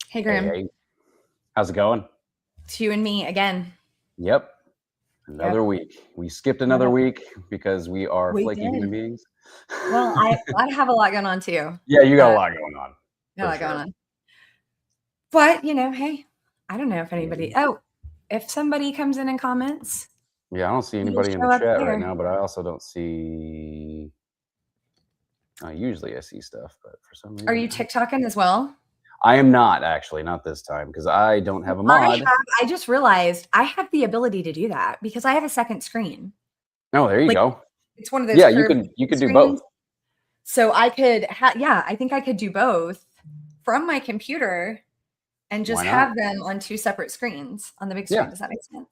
Hey, Grymm. Hey, how's it going? It's you and me again. Yep. Another week. We skipped another week because we are flaky human beings. Well, I have a lot going on too. Yeah, you got a lot going on. Got a lot going on. But, hey, I don't know if anybody... Oh, if somebody comes in and comments... Yeah, I don't see anybody in the chat right now, but I also don't see... usually I see stuff, but for some reason... Are you TikToking as well? I am not, actually. Not this time, because I don't have a mod. I just realized I have the ability to do that because I have a second screen. Oh, there you go. It's one of those. Yeah, you can do both. So I could, I think I could do both from my computer and just have them on two separate screens on the big screen. Does that make sense?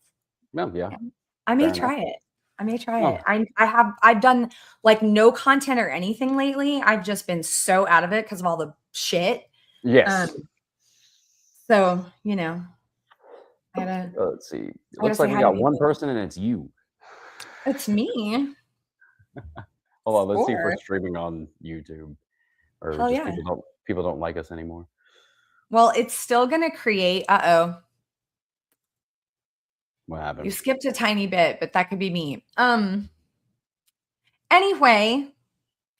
No, yeah. I may try it. I've done like no content or anything lately. I've just been so out of it because of all the shit. Yes. So, I gotta... Let's see. It looks like we got one person and it's you. It's me. Hold on, let's see if we're streaming on YouTube. Or just people don't like us anymore. Well, it's still gonna create what happened? You skipped a tiny bit, but that could be me. Anyway,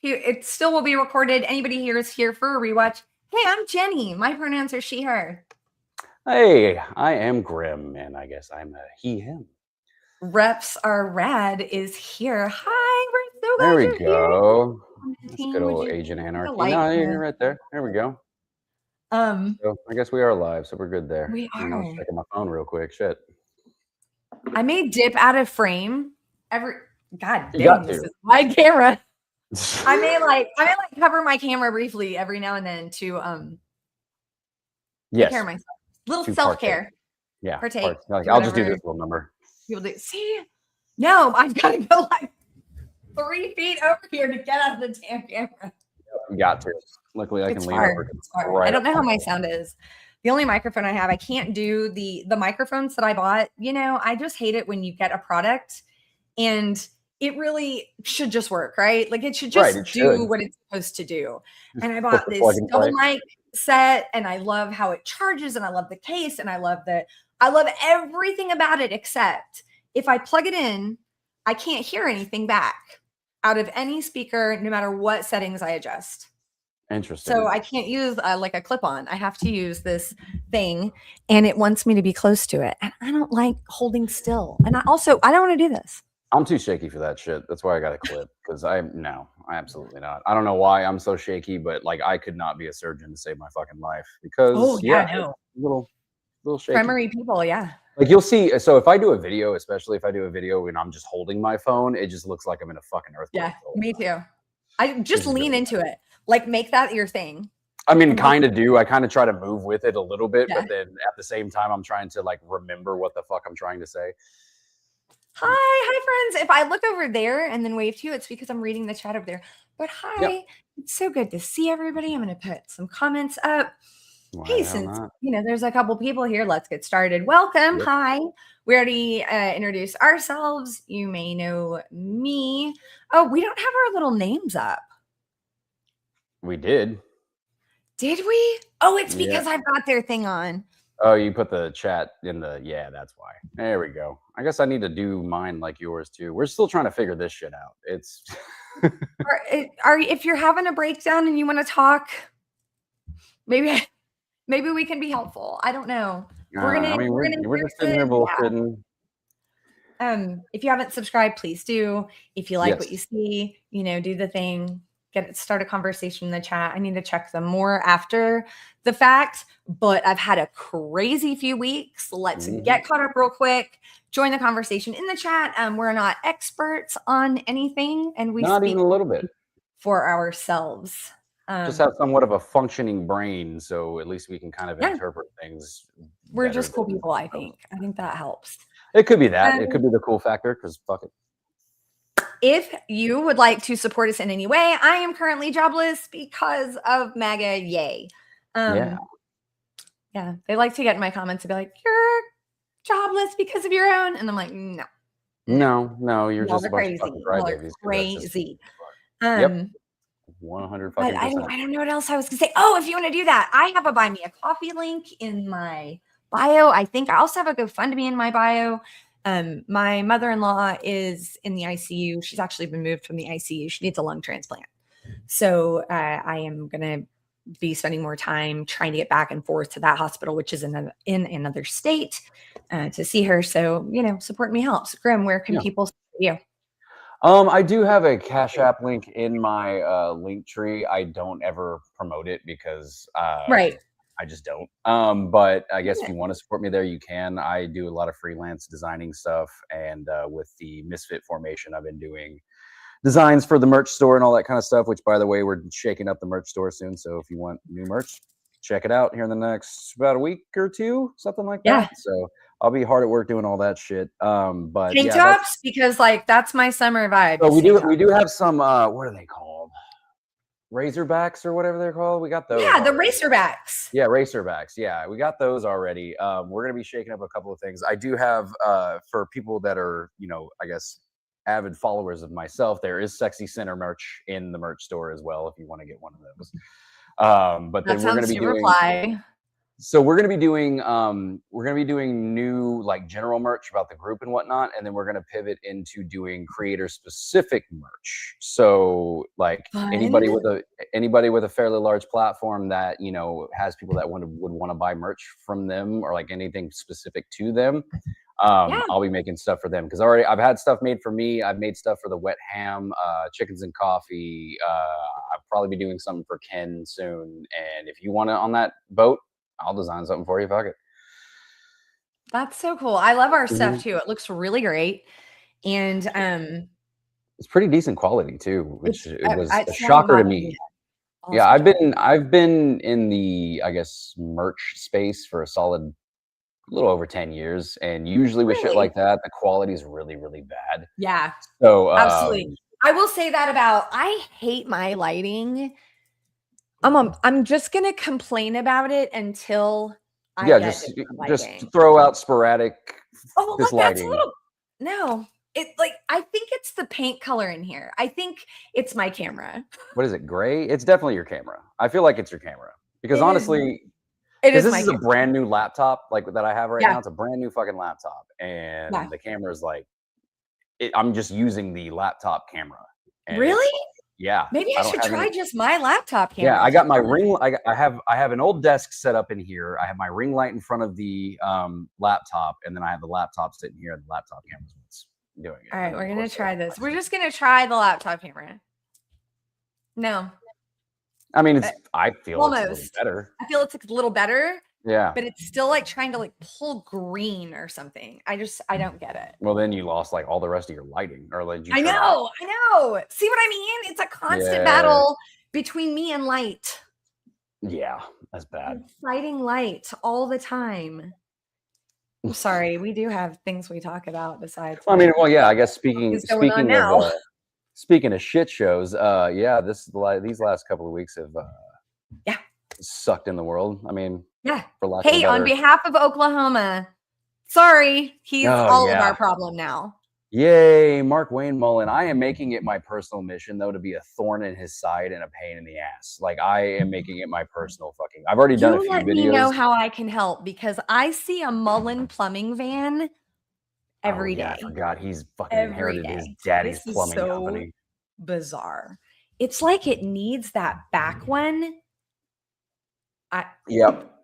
it still will be recorded. Anybody here is here for a rewatch. Hey, I'm Jenny. My pronouns are she, her. Hey, I am Grymm, and I guess I'm a he, him. Reps are rad is here. Hi, we're so glad there we you're go. That's good old Agent Anarchy. No, you're right there. There we go. So I guess we are live, so we're good there. We are. I'm checking my phone real quick. Shit. I may dip out of frame God you dang, this is my camera. I may cover my camera briefly every now and then to take care of myself. Little self-care. Yeah. Partake. I'll just do this little number. People do. See? No, I've got to go like 3 feet over here to get out of the damn camera. You got to. Luckily, I can lean over. Right. I don't know how my sound is. The only microphone I have, I can't do the microphones that I bought. I just hate it when you get a product and it really should just work, right? Like it should just do what it's supposed to do. And I bought this double mic set and I love how it charges and I love the case and I love everything about it, except if I plug it in, I can't hear anything back out of any speaker, no matter what settings I adjust. Interesting. So I can't use like a clip-on. I have to use this thing and it wants me to be close to it. And I don't like holding still. And I don't want to do this. I'm too shaky for that shit. That's why I got a clip because absolutely not. I don't know why I'm so shaky, but like I could not be a surgeon to save my fucking life because little shaky. Primary people, yeah. Like you'll see. So if I do a video, especially if I do a video when I'm just holding my phone, it just looks like I'm in a fucking earthquake. Yeah, me too. I just lean into it. Like make that your thing. I mean, kind of do. I kind of try to move with it a little bit, but then at the same time, I'm trying to like remember what the fuck I'm trying to say. Hi, friends. If I look over there and then wave to you, it's because I'm reading the chat over there. But hi, It's so good to see everybody. I'm going to put some comments up. Hey, since there's a couple people here, let's get started. Welcome. Hi. We already introduced ourselves. You may know me. Oh, we don't have our little names up. We did. Did we? Oh, it's because I've got their thing on. Oh, you put the chat in that's why. There we go. I guess I need to do mine like yours too. We're still trying to figure this shit out. It's if you're having a breakdown and you want to talk, maybe we can be helpful. I don't know. We're just sitting here bullshitting. If you haven't subscribed, please do. If you like what you see, do the thing. Start a conversation in the chat. I need to check them more after the fact, but I've had a crazy few weeks. Let's get caught up real quick. Join the conversation in the chat. We're not experts on anything, and we not speak even a little bit for ourselves. Just have somewhat of a functioning brain, so at least we can kind of interpret things. We're just cool people, I think. I think that helps. It could be that. It could be the cool factor, because fuck it. If you would like to support us in any way, I am currently jobless because of MAGA. Yay. Yeah. They like to get in my comments and be like, you're jobless because of your own. And I'm like, no. No, you're just crazy. Crazy. 100 But fucking I percent. don't know what else I was gonna say. Oh, if you want to do that, I have a buy me a coffee link in my bio. I think I also have a GoFundMe in my bio. My mother-in-law is in the ICU. She's actually been moved from the ICU. She needs a lung transplant. So I am gonna be spending more time trying to get back and forth to that hospital, which is in another state, to see her. So, support me helps. Grymm, where can people see you? I do have a Cash App link in my link tree. I don't ever promote it because Right. I just don't. But I guess if you want to support me there, you can. I do a lot of freelance designing stuff, and with the Misfit formation, I've been doing designs for the merch store and all that kind of stuff, which, by the way, we're shaking up the merch store soon. So if you want new merch, check it out here in the next about a week or two, something like that. So I'll be hard at work doing all that shit. But tank tops, because that's my summer vibe. So we do have some what are they called? Razorbacks or whatever they're called. We got those. Yeah, the Racerbacks. Yeah, Racerbacks. Yeah, we got those already. We're gonna be shaking up a couple of things. I do have for people that are, I guess avid followers of myself, there is Sexy Center merch in the merch store as well if you want to get one of those. But then we're gonna be doing So we're gonna be doing new new merch about the group and whatnot, and then we're gonna pivot into doing creator specific merch. So anybody with a fairly large platform that has people that would want to buy merch from them or anything specific to them. I'll be making stuff for them because already I've had stuff made for me. I've made stuff for the Wet Ham, Chickens and Coffee. I'll probably be doing something for Ken soon. And if you want to on that boat, I'll design something for you. Fuck it. That's so cool. I love our stuff too. It looks really great. And it's pretty decent quality too, which it was a shocker to me. Yeah, I've been in the, I guess, merch space for a solid little over 10 years, and usually with shit like that, the quality is really, really bad. Yeah. So absolutely. I will say that I hate my lighting. I'm just gonna complain about it until I just throw out sporadic. Oh, look, that's a little. No, I think it's the paint color in here. I think it's my camera. What is it? Gray? It's definitely your camera. I feel like it's your camera because honestly, this is a brand new laptop that I have right now. It's a brand new fucking laptop, and the camera is I'm just using the laptop camera. Really? Yeah. Maybe I should try just my laptop camera. Yeah, I got my ring. I have an old desk set up in here. I have my ring light in front of the laptop, and then I have the laptop sitting here, and the laptop camera's what's doing it. All right, we're gonna try this. We're just gonna try the laptop camera. No. I mean, I feel it's a little better. I feel it's a little better. Yeah. But it's still trying to pull green or something. I don't get it. Well, then you lost all the rest of your lighting, or I know. See what I mean? It's a constant battle between me and light. Yeah, that's bad. I'm fighting light all the time. I'm sorry, we do have things we talk about besides. I mean, well, yeah, I guess speaking of shit shows, these last couple of weeks have sucked in the world. I mean, for lack of a better... on behalf of Oklahoma, sorry, he's all of our problem now. Yay, Markwayne Mullin. I am making it my personal mission, though, to be a thorn in his side and a pain in the ass. I am making it my personal fucking... I've already done a few videos. Let me know how I can help, because I see a Mullin plumbing van every day. I forgot. He's fucking inherited his daddy's plumbing company. Bizarre. It's it needs that back one. Yep.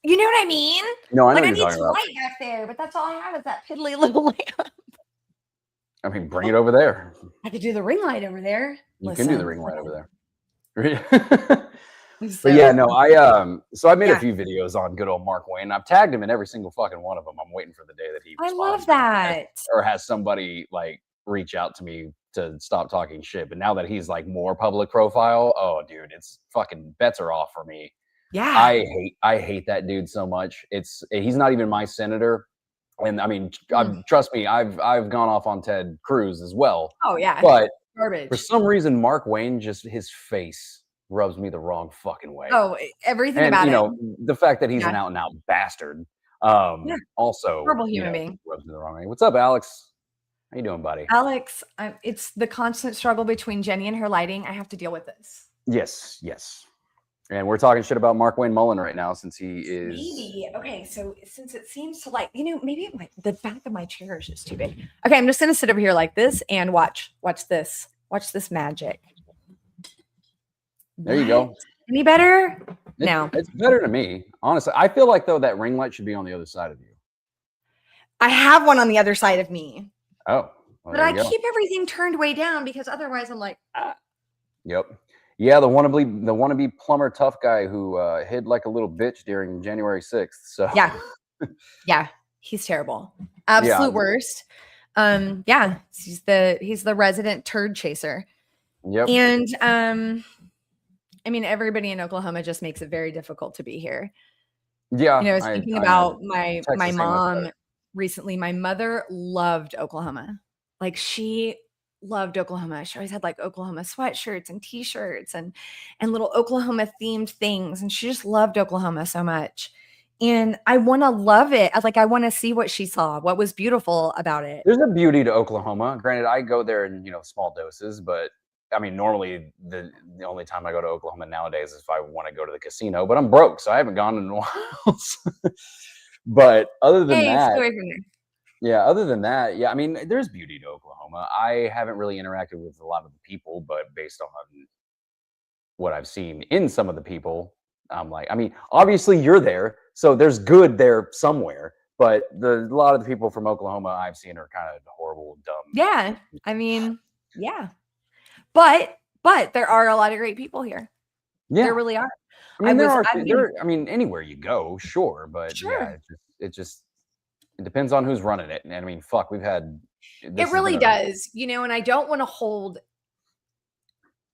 You know what I mean? No, I know I need some light back there, but that's all I have is that piddly little lamp. I mean, bring it over there. I could do the ring light over there. You can do the ring light over there. But yeah, no, so I made a few videos on good old Markwayne. I've tagged him in every single fucking one of them. I'm waiting for the day that he responds. I love that. Or has somebody reach out to me to stop talking shit. But now that he's more public profile, oh dude, it's fucking bets are off for me. Yeah. I hate that dude so much. He's not even my senator. And I mean, trust me, I've gone off on Ted Cruz as well. Oh yeah. But garbage. For some reason, Markwayne, just his face rubs me the wrong fucking way. Oh, everything about it. The fact that he's an out and out bastard. Also, horrible human being. Rubs me the wrong way. What's up, Alex? How you doing, buddy? Alex, it's the constant struggle between Jenni and her lighting. I have to deal with this. Yes, yes. And we're talking shit about Markwayne Mullin right now since he is. Maybe. Okay, so since it seems to maybe the back of my chair is just too big. Okay, I'm just gonna sit over here like this and watch this. Watch this magic. There you go. Any better? No. It's better to me. Honestly, I feel like though that ring light should be on the other side of you. I have one on the other side of me. Oh. Well, but I keep everything turned way down because otherwise I'm like, ah. Yep. Yeah, the wannabe plumber tough guy who hid like a little bitch during January 6th. So yeah. Yeah, he's terrible. Absolute worst. Yeah, he's the resident turd chaser. Yep. And I mean, everybody in Oklahoma just makes it very difficult to be here. Yeah. I was thinking about my mom recently. My mother loved Oklahoma. Like, she loved Oklahoma. She always had like Oklahoma sweatshirts and t-shirts and little Oklahoma themed things. And she just loved Oklahoma so much. And I want to love it. I want to see what she saw, what was beautiful about it. There's a beauty to Oklahoma. Granted, I go there in, small doses, but I mean, normally the only time I go to Oklahoma nowadays is if I want to go to the casino, but I'm broke, so I haven't gone in a while. But other than that, other than that, I mean, there's beauty to Oklahoma. I haven't really interacted with a lot of the people, but based on what I've seen in some of the people, I'm like, I mean, obviously you're there, so there's good there somewhere. But a lot of the people from Oklahoma I've seen are kind of horrible, dumb. Yeah, I mean, yeah. But there are a lot of great people here. Yeah, there really are. I mean, I mean, anywhere you go, sure, but yeah, it depends on who's running it. And I mean, fuck, we've had. It really does, and I don't want to hold.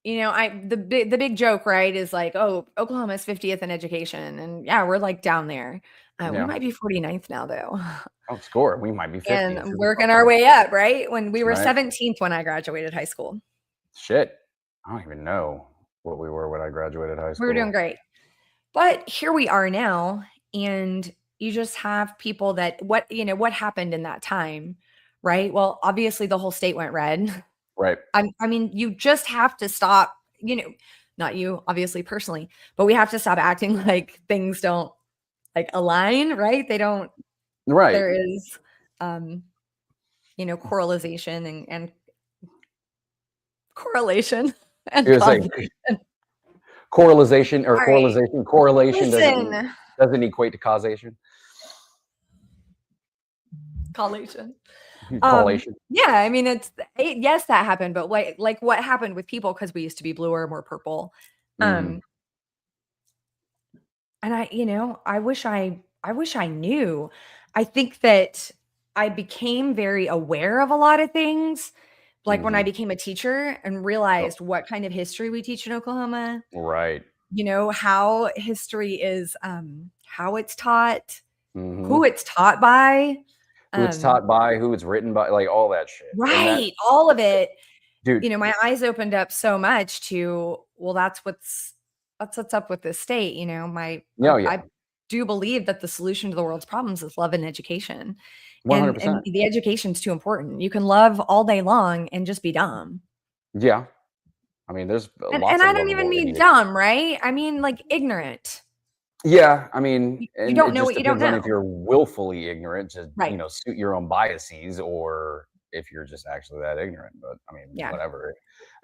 The big joke, right, is like, oh, Oklahoma's 50th in education, and yeah, we're like down there. We might be 49th now, though. Oh, score, we might be 50th. And working our way up, right? When we were 17th when I graduated high school. Shit, I don't even know what we were when I graduated high school. We were doing great. But here we are now, and you just have people that what happened in that time, right? Well, obviously the whole state went red. Right. I mean, you just have to stop, not you, obviously personally, but we have to stop acting like things don't align, right? They don't. Right. There is, correlation and correlation and correlation or correlation doesn't equate to causation. Collation. Collation. Yeah, I mean, yes, that happened, but like what happened with people, because we used to be bluer, more purple. And I wish I knew. I think that I became very aware of a lot of things. Like when I became a teacher and realized what kind of history we teach in Oklahoma. Right. How history is, how it's taught, who it's taught by. Who it's taught by, who it's written by, like all that shit. Right. All of it. Dude. My eyes opened up so much to, well, that's what's up with this state. I do believe that the solution to the world's problems is love and education. 100%. And the education's too important. You can love all day long and just be dumb. Yeah. I mean, there's and I don't even mean dumb, right? I mean like ignorant. Yeah, I mean, you don't know what you don't know. If you're willfully ignorant, just suit your own biases, or if you're just actually that ignorant. But I mean, whatever.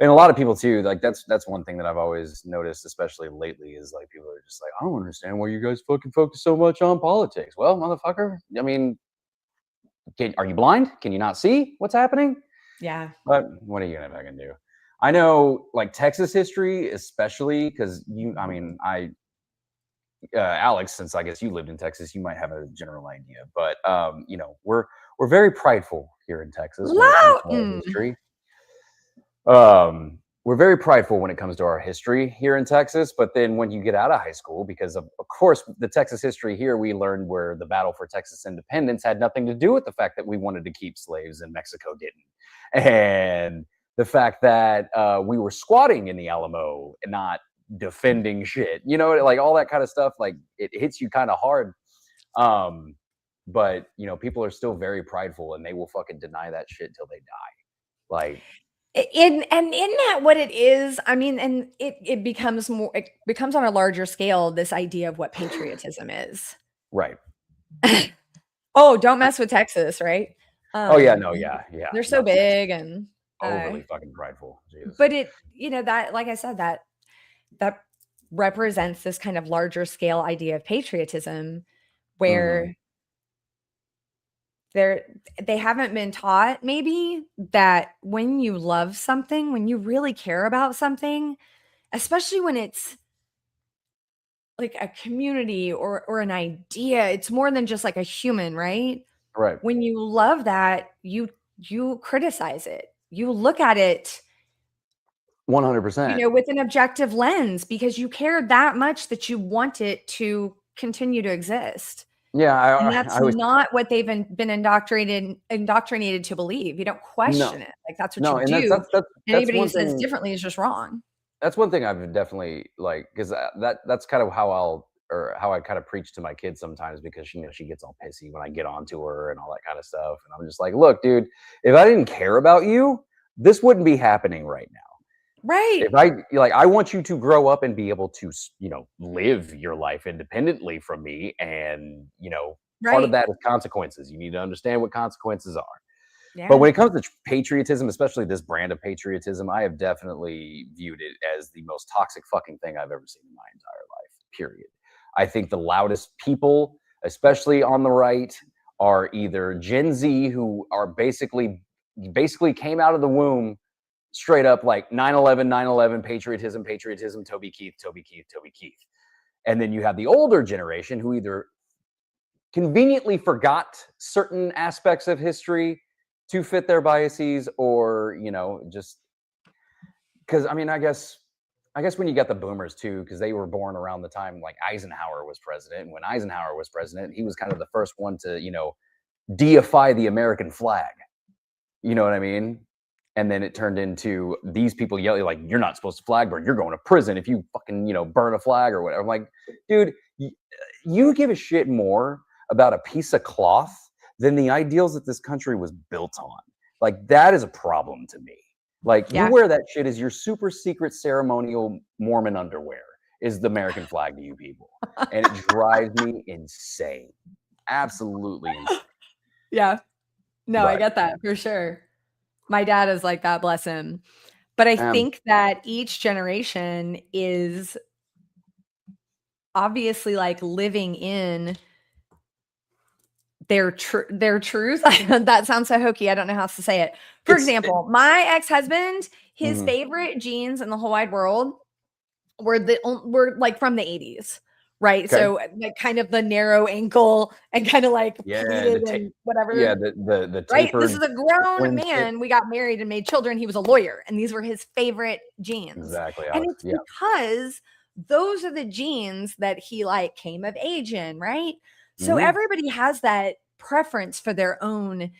And a lot of people too, like that's one thing that I've always noticed, especially lately, is like people are just like, I don't understand why you guys fucking focus so much on politics. Well, motherfucker, I mean, are you blind? Can you not see what's happening? Yeah. But what are you gonna fucking do? I know, like Texas history, especially because Alex, since I guess you lived in Texas, you might have a general idea, but we're very prideful here in Texas. History. We're very prideful when it comes to our history here in Texas, but then when you get out of high school, because of course the Texas history here, we learned where the battle for Texas independence had nothing to do with the fact that we wanted to keep slaves and Mexico didn't, and the fact that we were squatting in the Alamo and not defending shit, like all that kind of stuff, like it hits you kind of hard. but you know, people are still very prideful and they will fucking deny that shit till they die. Like, In and isn't that what it is? I mean, and it becomes on a larger scale, this idea of what patriotism is. right. Oh, don't mess with Texas, right? Oh yeah, no, yeah, They're so no, Texas big and overly fucking prideful. Jesus. but that, like I said, that represents this kind of larger scale idea of patriotism Mm-hmm. where they haven't been taught maybe that when you love something, when you really care about something, especially when it's like a community or an idea, it's more than just like a human, right? Right. When you love that, you criticize it. You look at it, 100%. with an objective lens because you care that much that you want it to continue to exist. Yeah, And I that's was not what they've been indoctrinated to believe. You don't no, question it. Like, that's what no, you and do. that's Anybody who one says thing. differently is just wrong. That's one thing I've definitely like because that's kind of how I kind of preach to my kids sometimes because she gets all pissy when I get onto her and all that kind of stuff, and I'm just like, look, dude, if I didn't care about you, this wouldn't be happening right now. Right. If I want you to grow up and be able to live your life independently from me, and part of Right. that is consequences. You need to understand what consequences are. But Yeah. when it comes to patriotism, especially this brand of patriotism, I have definitely viewed it as the most toxic fucking thing I've ever seen in my entire life, period. I think the loudest people, especially on the right, are either Gen Z, who are basically came out of the womb straight up like 9/11, 9/11, patriotism, patriotism, Toby Keith, Toby Keith, Toby Keith. And then you have the older generation who either conveniently forgot certain aspects of history to fit their biases, or just because I guess when you got the boomers too, because they were born around the time like Eisenhower was president, and when Eisenhower was president, he was kind of the first one to deify the American flag. You know what I mean? And then it turned into these people yelling like, "You're not supposed to flag burn. You're going to prison if you fucking burn a flag or whatever." I'm like, dude, you give a shit more about a piece of cloth than the ideals that this country was built on. Like, that is a problem to me. Like, you Yeah. wear that shit as your super secret ceremonial Mormon underwear is the American flag to you people. And it drives me insane. Absolutely insane. Yeah. No, I But get that for sure. My dad is like that, bless him. But I think that each generation is obviously like living in their truth. That sounds so hokey. I don't know how else to say it. For example, my ex-husband, his favorite jeans in the whole wide world were like from the 80s. Right. okay. So like kind of the narrow ankle and kind of like Yeah, pleated and whatever. yeah, the Right? tapered This is a grown slim shit. man. We got married and made children. He was a lawyer, and these were his favorite jeans. Exactly, And Alex. it's Yeah. because those are the jeans that he like came of age in, right? So Mhm. everybody has that preference for their own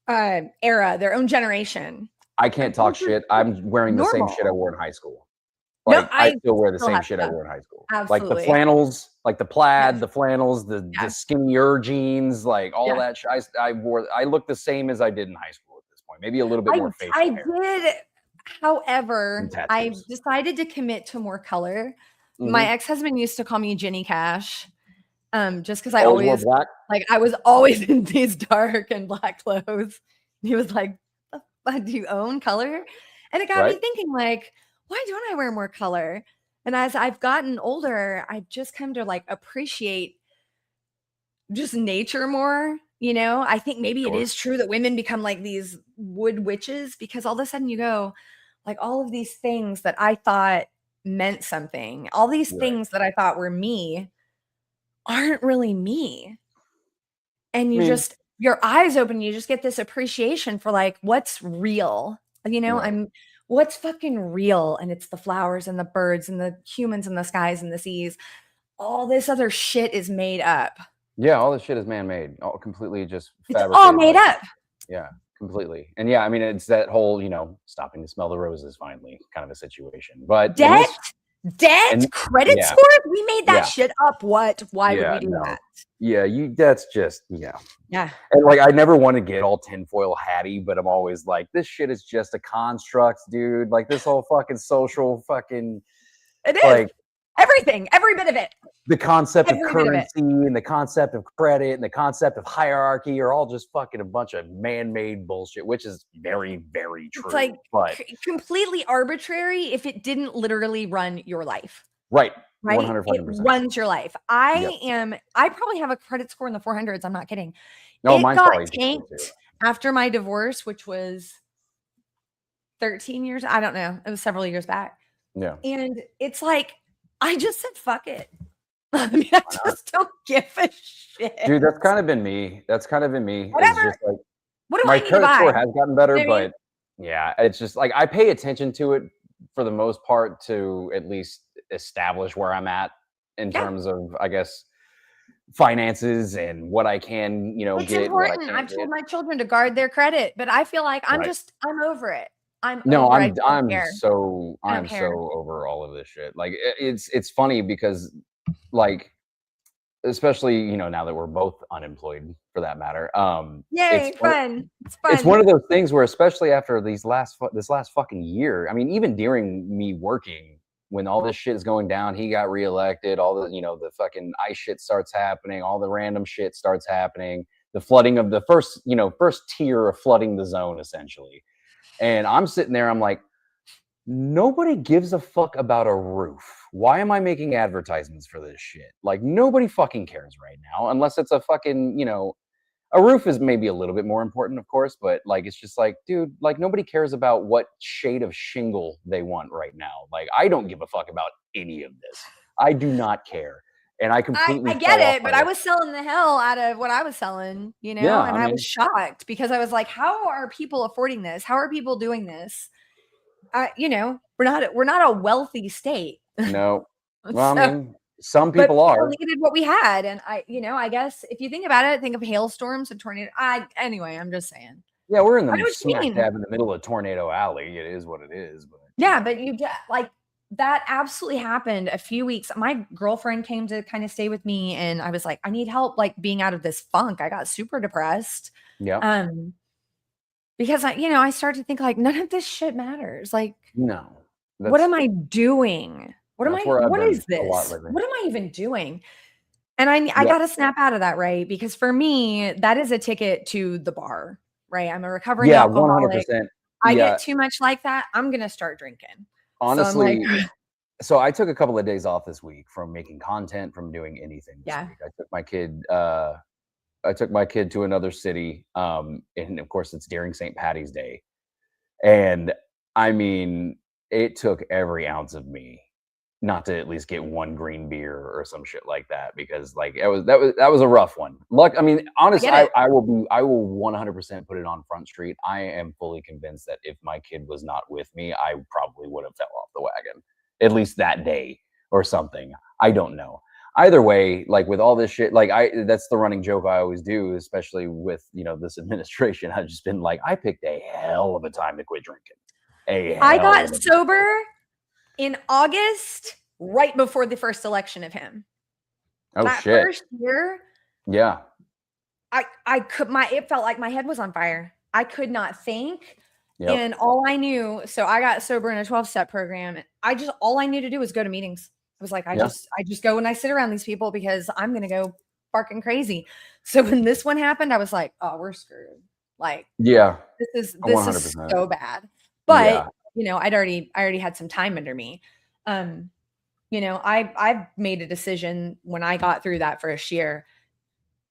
era, their own generation. I can't talk Which is shit. I'm wearing the same shit I normal. wore in high school. No, Like, I I still wear the still same have shit I to. wore in high school. Like the Absolutely. flannels, like the plaid, Yes. the flannels, the Yeah. skinnier jeans, like all Yeah. that shit. I look the same as I did in high school at this point. Maybe a little bit more I facial hair did. and However, I tattoos. decided to commit to more color. My Mhm. ex-husband used to call me Jenny Cash, just because Always wore black? I was always in these dark and black clothes. He was like, "The fuck, do you own color?" And it got me Right? thinking, like, why don't I wear more color? And as I've gotten older, I've just come to like appreciate just nature more. I think maybe it Sure. is true that women become like these wood witches because all of a sudden you go, like, all of these things that I thought meant something, all these Right. things that I thought were me aren't really me. And I you mean, just, your eyes open, you just get this appreciation for like what's real. right. What's fucking real. And it's the flowers and the birds and the humans and the skies and the seas. All this other shit is made up. Yeah, all this shit is man-made. All completely just It's all fabricated, made like, up. yeah, completely. And yeah, I mean, it's that whole, stopping to smell the roses finally kind of a situation. But in Debt, this Debt, credit yeah. scores? We made that Yeah. shit up. What? Why would Yeah, we do no. that? Yeah, that's just, Yeah. And like, I never want to get all tinfoil hatty, but I'm always like, this shit is just a construct, dude. Like this whole fucking social fucking, It is. like Everything, every bit of it. the concept of Every bit of it. currency and the concept of credit and the concept of hierarchy are all just fucking a bunch of man-made bullshit, which is very, very true. It's like but completely arbitrary if it didn't literally run your life. right. Right? 100 It runs your life. I probably have a credit score in the 400s. I'm not kidding. No, It mine's got probably tanked after my divorce, which was 13 years. I don't know. It was several years back. Yeah. And it's like, I just said, fuck it. I mean, I just don't give a shit. Dude, that's kind of been me. Whatever. It's just like, what do my I need to credit buy? score has gotten better, You know what I mean? but yeah, it's just like I pay attention to it for the most part to at least establish where I'm at in terms of, I guess, finances and what I can, It's get. important. I've told my children to guard their credit, but I feel like I'm over it. I'm so over all of this shit. Like it's funny because like, especially, now that we're both unemployed for that matter. Yay, fun. It's fun. It's one of those things where, especially after this last fucking year, I mean, even during me working, when all this shit is going down, he got reelected, all the, the fucking ice shit starts happening, all the random shit starts happening, the flooding of the first tier of flooding the zone, essentially. And I'm sitting there, I'm like, nobody gives a fuck about a roof. Why am I making advertisements for this shit? Like, nobody fucking cares right now, unless it's a fucking, a roof is maybe a little bit more important, of course, but like, it's just like, dude, like nobody cares about what shade of shingle they want right now. Like, I don't give a fuck about any of this. I do not care. And I completely I get it, but I was selling the hell out of what I was selling, and I was shocked because I was like, how are people affording this? How are people doing this? We're not a wealthy state. No. Well, I mean, some people are. Needed what we had, and I guess if you think about it, think of hailstorms and tornado. Anyway, I'm just saying. Yeah, we're in the smack dab in the middle of Tornado Alley. It is what it is. But yeah, but you get like that absolutely happened a few weeks. My girlfriend came to kind of stay with me, and I was like, I need help, like being out of this funk. I got super depressed. Yeah. Because I started to think like none of this shit matters. Like, no. What am I doing? What is this? What am I even doing? And I got to snap out of that, right? Because for me, that is a ticket to the bar, right? I'm a recovering alcoholic. 100%. I get too much like that, I'm going to start drinking. Honestly, so I took a couple of days off this week from making content, from doing anything this week. I took my kid to another city, and of course it's during St. Patty's Day. And I mean, it took every ounce of me not to at least get one green beer or some shit like that, because like that was a rough one. I mean, honestly, I will 100% put it on Front Street. I am fully convinced that if my kid was not with me, I probably would have fell off the wagon, at least that day or something. I don't know. Either way, like with all this shit, like that's the running joke I always do, especially with, this administration. I've just been like, I picked a hell of a time to quit drinking. I got sober in August, right before the first election of him. That first year, yeah, it felt like my head was on fire. I could not think. Yep. And all I knew, so I got sober in a 12-step program. All I knew to do was go to meetings. I was like, I just go and I sit around these people because I'm going to go barking crazy. So when this one happened, I was like, oh, we're screwed. Like, yeah, this is so bad. But I'd already had some time under me. I've made a decision when I got through that first year.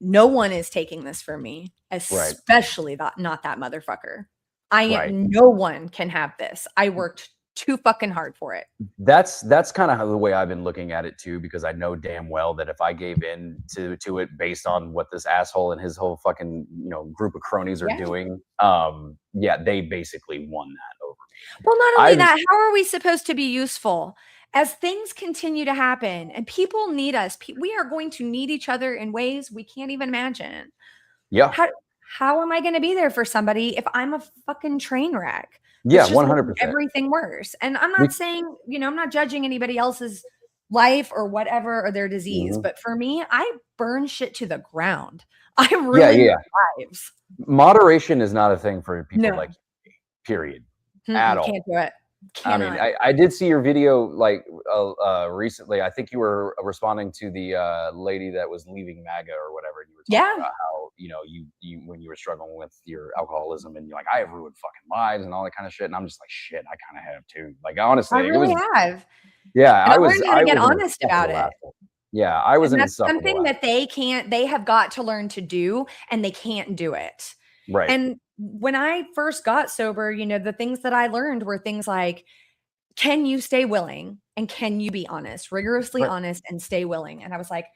No one is taking this from me, especially not that motherfucker. No one can have this. I worked too fucking hard for it. That's kind of the way I've been looking at it too, because I know damn well that if I gave in to it based on what this asshole and his whole fucking group of cronies are doing, they basically won that over me. Well, not only that, how are we supposed to be useful as things continue to happen and people need us? We are going to need each other in ways we can't even imagine. Yeah. How am I going to be there for somebody if I'm a fucking train wreck? Yeah, It's just making 100%. everything worse. And I'm not saying, I'm not judging anybody else's life or whatever or their disease, but for me, I burn shit to the ground. I ruin their lives. Moderation is not a thing for people No. like you, period. At all. Can't do it. Cannot. I mean, I did see your video like recently. I think you were responding to the lady that was leaving MAGA or whatever. And you were talking about how, you when you were struggling with your alcoholism and you're like, I have ruined fucking lives and all that kind of shit. And I'm just like, shit, I kind of have too. Like, honestly, I really have. Yeah, and I was. learned how to get was honest about it. Yeah, I was And an that's insufferable something that they have got to learn to do, and they can't do it. Right. And when I first got sober, the things that I learned were things like, can you stay willing and can you be honest, rigorously honest and stay willing? And I was like,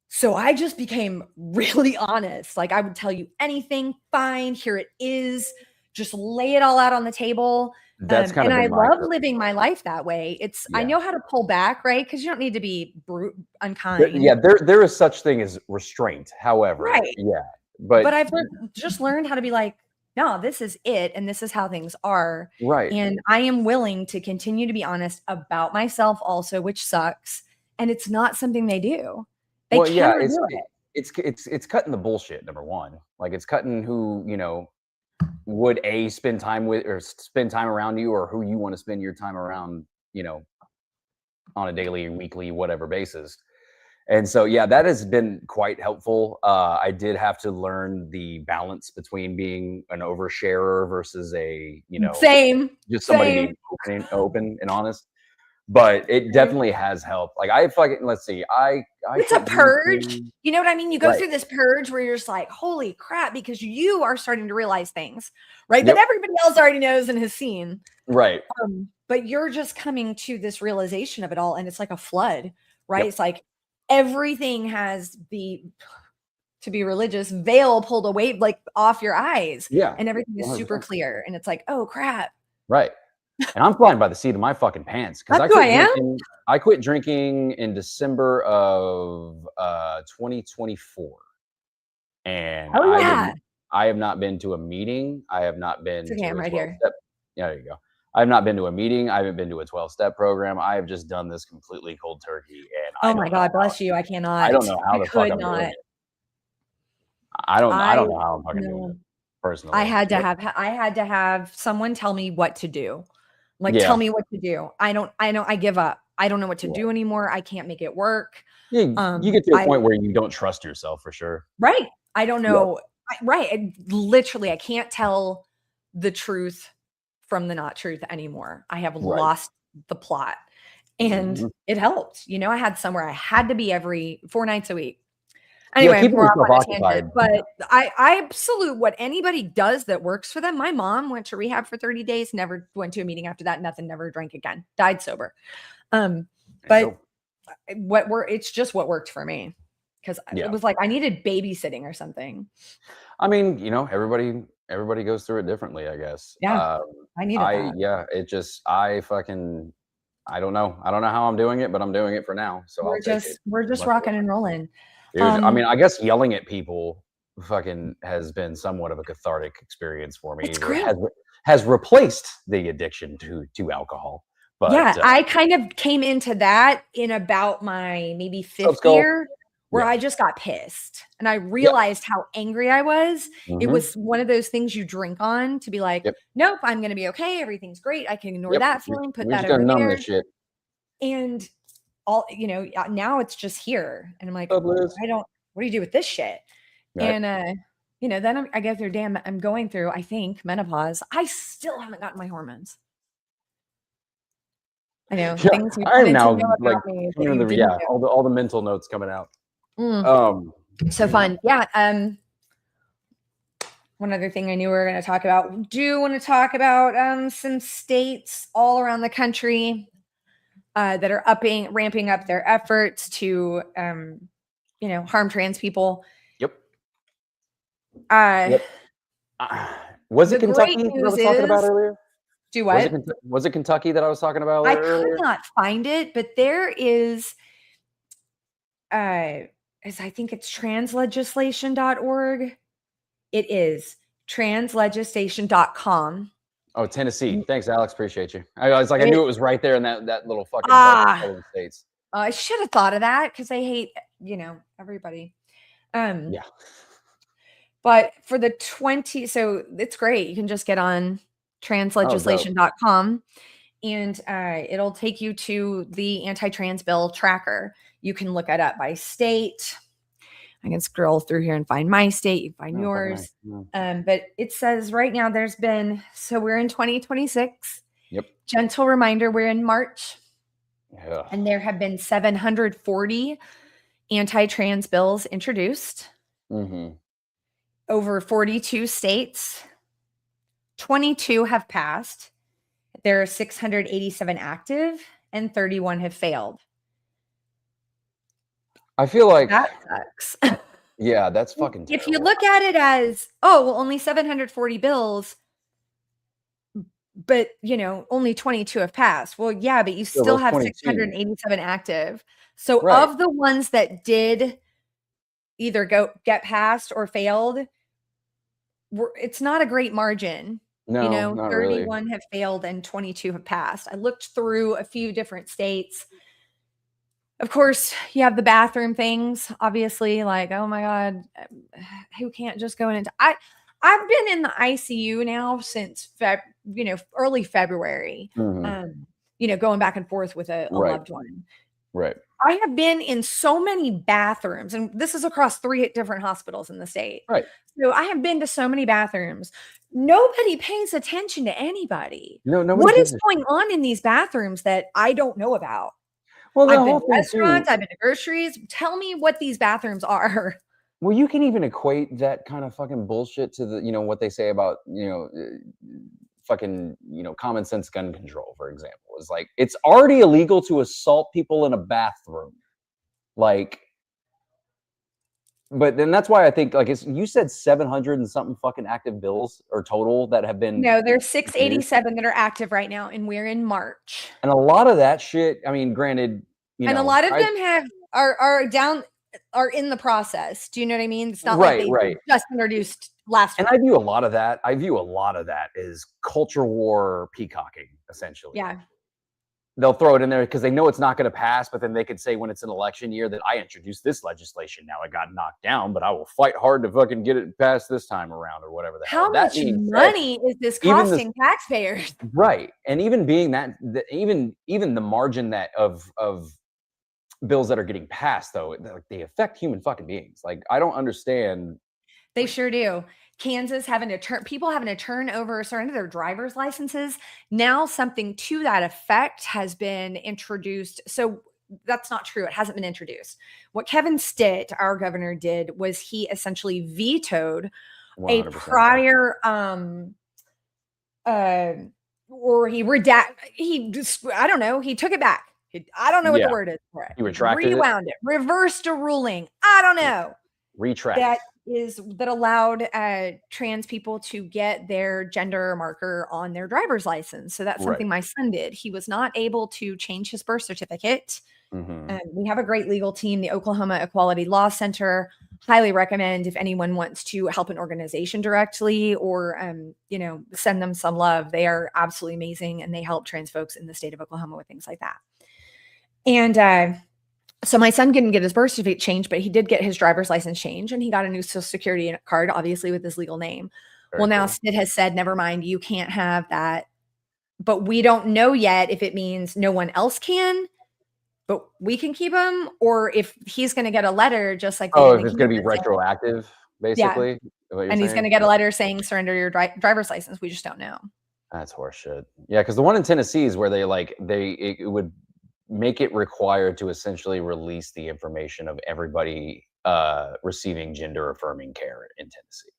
so I just became really honest. Like I would tell you anything, fine, here it is. Just lay it all out on the table. That's kind and of I been my love living my life that way. I know how to pull back, right? Because you don't need to be unkind. Yeah, there is such thing as restraint. However, right. Yeah, but I've just learned how to be like, no, this is it, and this is how things are. Right. And I am willing to continue to be honest about myself, also, which sucks. And it's not something they do. They cannot do it. It's cutting the bullshit. Number one, like it's cutting who would spend time with or spend time around you, or who you want to spend your time around, on a daily, weekly, whatever basis. And so, yeah, that has been quite helpful. I did have to learn the balance between being an oversharer versus a, just somebody being open and honest. But it definitely has helped. Like let's see, it's a purge. You know what I mean? You go through this purge where you're just like, holy crap, because you are starting to realize things, right? That everybody else already knows and has seen. Right. But you're just coming to this realization of it all. And it's like a flood, right? It's like everything has to be religious, veil pulled away, like off your eyes. Yeah. And everything is super clear. And it's like, oh crap. Right. And I'm flying by the seat of my fucking pants because I quit drinking in December of 2024, and I have not been to a meeting. I have not been. Okay, I'm right here. Yeah, there you go. I have not been to a meeting. I haven't been to a 12-step program. I have just done this completely cold turkey. And oh my God, bless you! I cannot. I don't know how the fuck I'm doing it. I don't know how I'm fucking doing it personally. I had to have someone tell me what to do. Like, tell me what to do. I give up. I don't know what to do anymore. I can't make it work. Yeah, you get to a point where you don't trust yourself for sure. Right. I don't know. Right. Literally, I can't tell the truth from the not truth anymore. I have lost the plot. And it helped. I had somewhere I had to be 4 nights a week. Anyway, keeping yourself occupied. But I salute what anybody does that works for them. My mom went to rehab for 30 days, never went to a meeting after that, nothing, never drank again, died sober. But it's just what worked for me. Because it was like I needed babysitting or something. I mean, everybody goes through it differently, I guess. Yeah. I needed that. Yeah, I don't know. I don't know how I'm doing it, but I'm doing it for now. So we're just rocking and rolling. Dude, I mean, I guess yelling at people fucking has been somewhat of a cathartic experience for me. It's great. Has replaced the addiction to alcohol. But I kind of came into that in about my maybe 5th year, where I just got pissed and I realized how angry I was. It was one of those things you drink on to be like, nope, I'm going to be okay. Everything's great. I can ignore that feeling, put that over there. This shit. And now it's just here. And I'm like, what do you do with this shit? Right. And, then I go through, I'm going through, I think, menopause. I still haven't gotten my hormones. I know. Things I am now like, all the mental notes coming out. So fun. Yeah. One other thing I knew we were going to talk about. Do want to talk about some states all around the country that are ramping up their efforts to, harm trans people. Was it Kentucky that I was talking about earlier? Do what? Was it Kentucky that I was talking about earlier? I could not find it, but there is, I think it's translegislation.org. It is translegislation.com. Oh, Tennessee. Thanks, Alex. Appreciate you. I was like, I knew it was right there in that little fucking belt of southern states. I should have thought of that because I hate, everybody. Yeah. But for the 20, so it's great. You can just get on translegislation.com and it'll take you to the anti-trans bill tracker. You can look it up by state. I can scroll through here and find my state. You find yours. Nice. But it says right now so we're in 2026. Yep. Gentle reminder, we're in March. Yeah. And there have been 740 anti-trans bills introduced. Mm-hmm. Over 42 states. 22 have passed. There are 687 active and 31 have failed. I feel like that sucks. Yeah, that's fucking terrible. If you look at it as, only 740 bills, but only 22 have passed. Well, yeah, but you still have 687 active. So of the ones that did either get passed or failed, it's not a great margin. No, not 31 really. have failed and 22 have passed. I looked through a few different states. Of course, you have the bathroom things, obviously, like, oh my God, who can't just go into I've been in the ICU now since early February. Mm-hmm. Going back and forth with a loved one. Right. I have been in so many bathrooms, and this is across 3 different hospitals in the state. Right. So I have been to so many bathrooms. Nobody pays attention to anybody. No, what is going on in these bathrooms that I don't know about? Well, I've been to restaurants, I've been to groceries. Tell me what these bathrooms are. Well, you can even equate that kind of fucking bullshit to the, what they say about, fucking, common sense gun control, for example. Is like, it's already illegal to assault people in a bathroom. Like, but then that's why I think, like, you said 700 and something fucking active bills or total that have been. No, there's 687 that are active right now, and we're in March. And a lot of that shit, I mean, granted, a lot of them are in the process. Do you know what I mean? It's not like they just introduced last week. And I view a lot of that as culture war peacocking, essentially. Yeah. They'll throw it in there because they know it's not going to pass, but then they could say when it's an election year that I introduced this legislation. Now it got knocked down, but I will fight hard to fucking get it passed this time around or whatever the hell. How much money is this costing taxpayers? Right. And even being even the margin that of bills that are getting passed, though, they affect human fucking beings. Like, I don't understand. They sure do. Kansas people having to turn over certain of their driver's licenses. Now something to that effect has been introduced. So that's not true. It hasn't been introduced. What Kevin Stitt, our governor, did was he essentially vetoed 100%. A prior or he I don't know, he took it back. I don't know what the word is for it. He retracted rewound it, reversed a ruling. I don't know. Retract. That allowed trans people to get their gender marker on their driver's license. So that's something my son did. He was not able to change his birth certificate. Mm-hmm. We have a great legal team, the Oklahoma Equality Law Center. Highly recommend if anyone wants to help an organization directly or, send them some love. They are absolutely amazing, and they help trans folks in the state of Oklahoma with things like that. And so my son didn't get his birth certificate changed, but he did get his driver's license changed, and he got a new Social Security card, obviously with his legal name. Now Stitt has said, never mind, you can't have that. But we don't know yet if it means no one else can, but we can keep him, or if he's going to get a letter just like. If it's going to be retroactive, basically. Yeah. And he's going to get a letter saying surrender your driver's license. We just don't know. That's horseshit. Yeah, because the one in Tennessee is where it would make it required to essentially release the information of everybody receiving gender affirming care in Tennessee,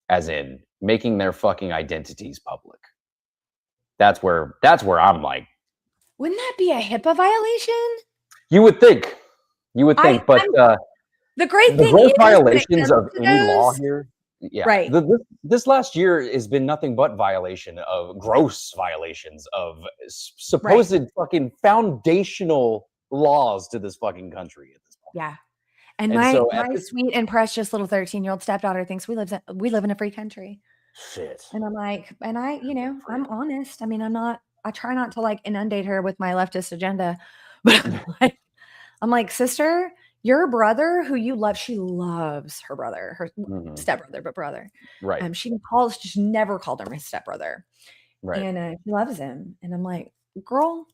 as in making their fucking identities public. That's where I'm like, wouldn't that be a HIPAA violation? You would think, but the great thing is violations of any law here. Yeah, right. This last year has been nothing but gross violations of supposed fucking foundational laws to this fucking country at this point. Yeah, and my sweet and precious little 13-year-old stepdaughter thinks we live in a free country. Shit. And I'm like, and I'm honest. I mean, I try not to like inundate her with my leftist agenda, but I'm like, sister, your brother who you love, she loves her brother, her stepbrother, but brother. Right. She's never called him my stepbrother. Right. And she loves him. And I'm like, girl,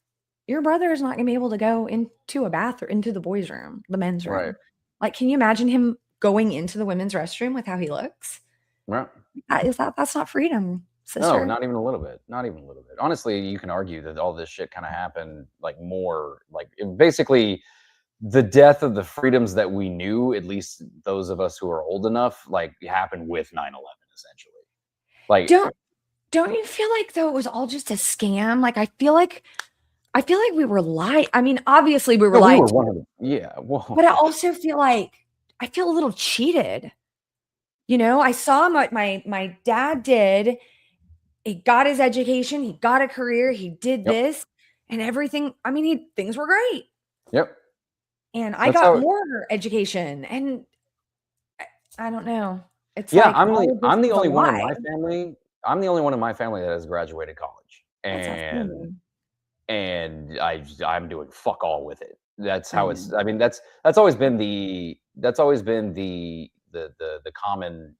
your brother is not gonna be able to go into a bathroom, into the boys' room, the men's room. Right. Like, can you imagine him going into the women's restroom with how he looks? Right. That's not freedom, sister. No, not even a little bit. Not even a little bit. Honestly, you can argue that all this shit kind of happened like more like basically the death of the freedoms that we knew, at least those of us who are old enough, like happened with 9/11 essentially. Like don't you feel like though it was all just a scam? Like I feel like we were lied. I mean, obviously we were lied to. Yeah. Well, but I also feel like I feel a little cheated. I saw what my dad did. He got his education, he got a career, he did this and everything. I mean, things were great. Yep. And I got more education and I don't know. It's like I'm the only one in lie. my family. I'm the only one in my family that has graduated college. That's And I'm doing fuck all with it. That's how it's. I mean, that's always been the common,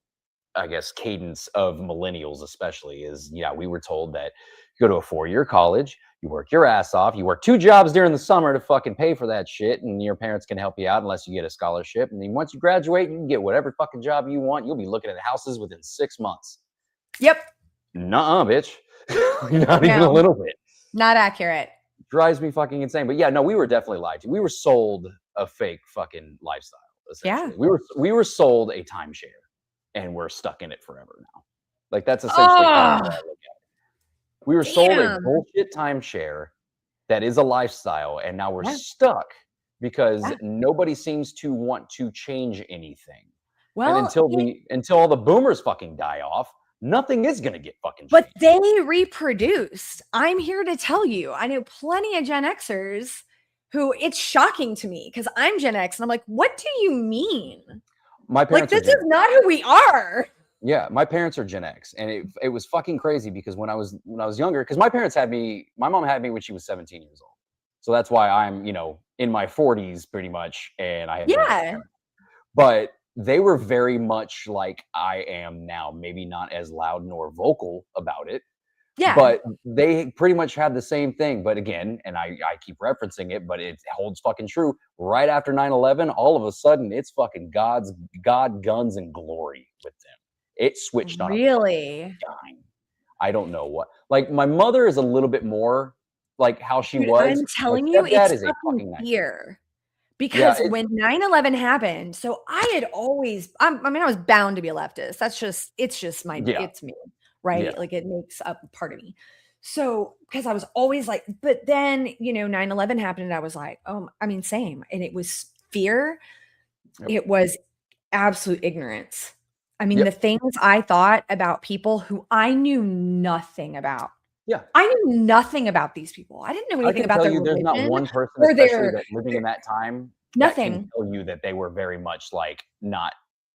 I guess, cadence of millennials, especially is we were told that you go to a 4-year college, you work your ass off, you work 2 jobs during the summer to fucking pay for that shit, and your parents can help you out unless you get a scholarship. And then once you graduate, you can get whatever fucking job you want. You'll be looking at houses within 6 months. Yep. Nuh-uh, bitch. Not even a little bit. Not accurate. Drives me fucking insane. But yeah, no, we were definitely lied to. We were sold a fake fucking lifestyle, essentially. Yeah. We were sold a timeshare, and we're stuck in it forever now. Like that's essentially how I look at it. We were sold a bullshit timeshare that is a lifestyle, and now we're stuck because nobody seems to want to change anything. Well, and until all the boomers fucking die off, nothing is going to get fucking changed. But they reproduced. I'm here to tell you, I know plenty of Gen Xers who it's shocking to me because I'm Gen X and I'm like, what do you mean? My parents this is not who we are. Yeah, my parents are Gen X, and it was fucking crazy because when I was younger, because my mom had me when she was 17 years old, so that's why I'm in my 40s pretty much, and I have but they were very much like I am now, maybe not as loud nor vocal about it. Yeah. But they pretty much had the same thing. But again, and I keep referencing it, but it holds fucking true. Right after 9/11, all of a sudden it's fucking God, guns, and glory with them. It switched on. Really? I don't know what. Like my mother is a little bit more like how she was. I'm telling you, it's fucking fear. Because when 9/11 happened, so I had always, I was bound to be a leftist. It's just it's me, right? Yeah. Like it makes up part of me. So, because I was always like, but then, 9/11 happened and I was like, same. And it was fear. Yep. It was absolute ignorance. The things I thought about people who I knew nothing about. Yeah. I knew nothing about these people. I didn't know anything about their religion. There's not one person, especially that living in that time, nothing that can tell you that they were very much like not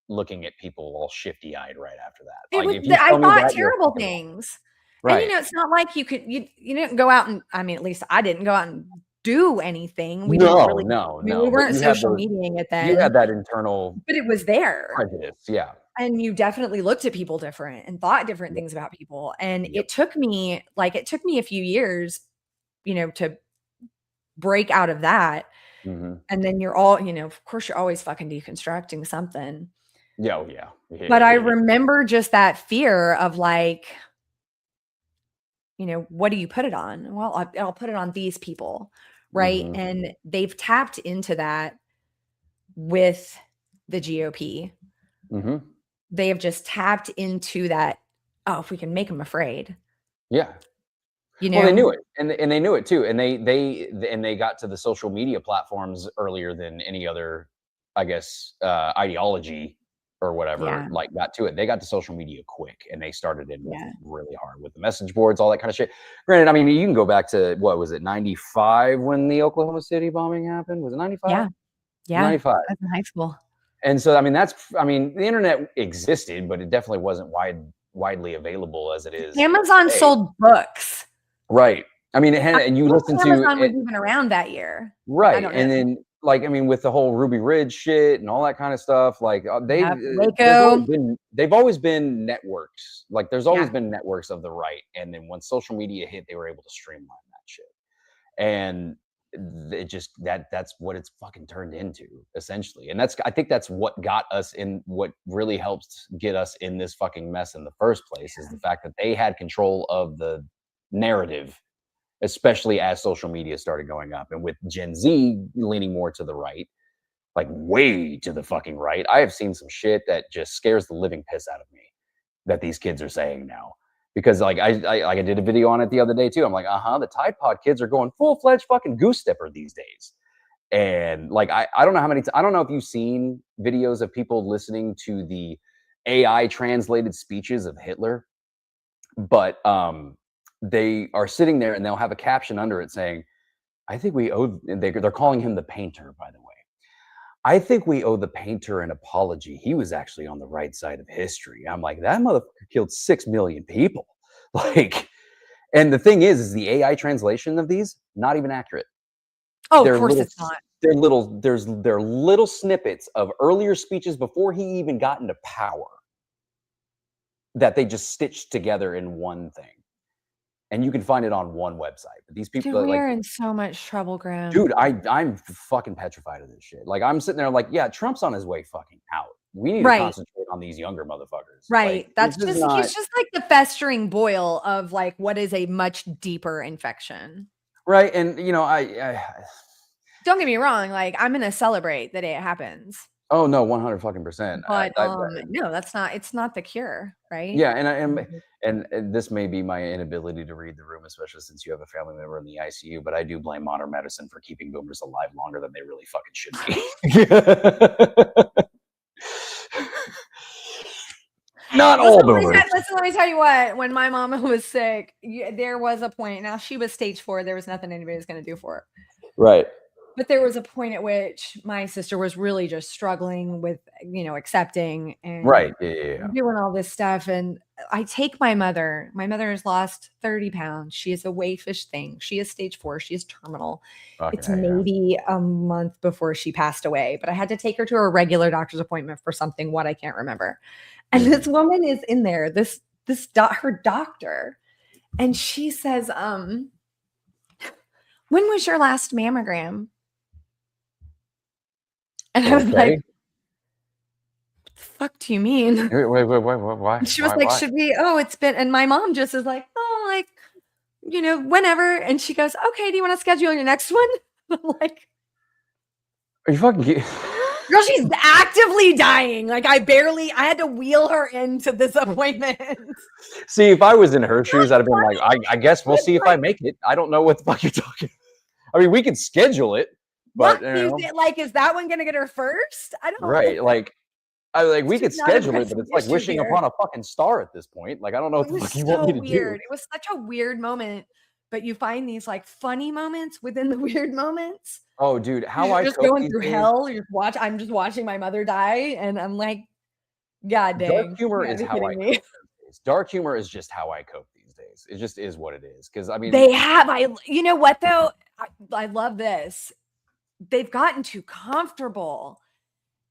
looking at people all shifty-eyed right after that. I thought terrible things. Right. And it's not like you didn't go out and at least I didn't go out and do anything. We weren't social mediaing it then. You had that internal, but it was there. Prejudice, yeah. And you definitely looked at people different and thought different things about people. And it took me a few years, to break out of that. Mm-hmm. And then you're all, of course you're always fucking deconstructing something. Yeah. But I remember just that fear of like, what do you put it on? Well, I'll put it on these people. Right. Mm-hmm. And they've tapped into that with the GOP. Mm-hmm. They have just tapped into that. Oh, if we can make them afraid. Yeah. Well, they knew it, and they knew it too, and they got to the social media platforms earlier than any other, I guess, ideology or whatever. Like got to it. They got to social media quick, and they started in really hard with the message boards, all that kind of shit. Granted, you can go back to what was it, 95 when the Oklahoma City bombing happened? Was it 95? Yeah, 95. I was in high school. And so, the internet existed, but it definitely wasn't widely available as it is. Amazon sold books. Right. I mean, and you listen to Amazon was even around that year. Right. I don't know. And then, like, I mean, with the whole Ruby Ridge shit and all that kind of stuff, like Waco. they've always been networks. Like, there's always been networks of the right. And then when social media hit, they were able to streamline that shit. And it just that's what it's fucking turned into, essentially. And I think that's what got us in, what really helps get us in this fucking mess in the first place, is the fact that they had control of the narrative, especially as social media started going up. And with Gen Z leaning more to the right, like way to the fucking right, I have seen some shit that just scares the living piss out of me that these kids are saying now. Because like I did a video on it the other day too. I'm like, the Tide Pod kids are going full-fledged fucking goose stepper these days. And like, I don't know how many, I don't know if you've seen videos of people listening to the AI translated speeches of Hitler, but they are sitting there and they'll have a caption under it saying, I think we owe, they're calling him the painter, by the way. I think we owe the painter an apology. He was actually on the right side of history. I'm like, that motherfucker killed 6 million people. Like, and the thing is the AI translation of these, not even accurate. Oh, of course it's not. They're little snippets of earlier speeches before he even got into power that they just stitched together in one thing. And you can find it on one website. But these people, Dude, we're in so much trouble, Grymm. Dude, I'm fucking petrified of this shit. Like, I'm sitting there like, yeah, Trump's on his way fucking out. We need to concentrate on these younger motherfuckers. Right. Like, That's just, he's just like the festering boil of like what is a much deeper infection. Right. And you know, I don't get me wrong, like I'm gonna celebrate the day it happens. Oh no, 100%. But no, it's not the cure, right? Yeah, and this may be my inability to read the room, especially since you have a family member in the ICU, but I do blame modern medicine for keeping boomers alive longer than they really fucking should be. Not all boomers. Listen, let me tell you what, when my mama was sick, there was a point, now she was stage 4, there was nothing anybody was going to do for her. Right. But there was a point at which my sister was really just struggling with, accepting and doing all this stuff. And I take my mother has lost 30 pounds. She is a wayfish thing. She is stage 4. She is terminal. It's maybe a month before she passed away, but I had to take her to a regular doctor's appointment for something, what I can't remember. And this woman is in there, her doctor. And she says, when was your last mammogram? And I was like, what the fuck do you mean? Wait, why? She was like, should we? Oh, it's been, and my mom just is like, oh, like, whenever. And she goes, okay, do you want to schedule your next one? I'm like, are you fucking kidding? Girl, she's actively dying. Like I had to wheel her into this appointment. See, if I was in her shoes, I'd have been like, I guess we'll see if I make it. I don't know what the fuck you're talking about. I mean, we can schedule it. But like, is that one gonna get her first? I don't know. Right. Like, we could schedule it, but it's like wishing upon a fucking star at this point. Like, I don't know what the fuck you want me to do. It was such a weird moment, but you find these like funny moments within the weird moments. Oh, dude, you're just going through hell. I'm just watching my mother die, and I'm like, God dang. Dark humor is how I cope these days. Dark humor is just how I cope these days. It just is what it is. Because I mean, you know what though? I love this. They've gotten too comfortable.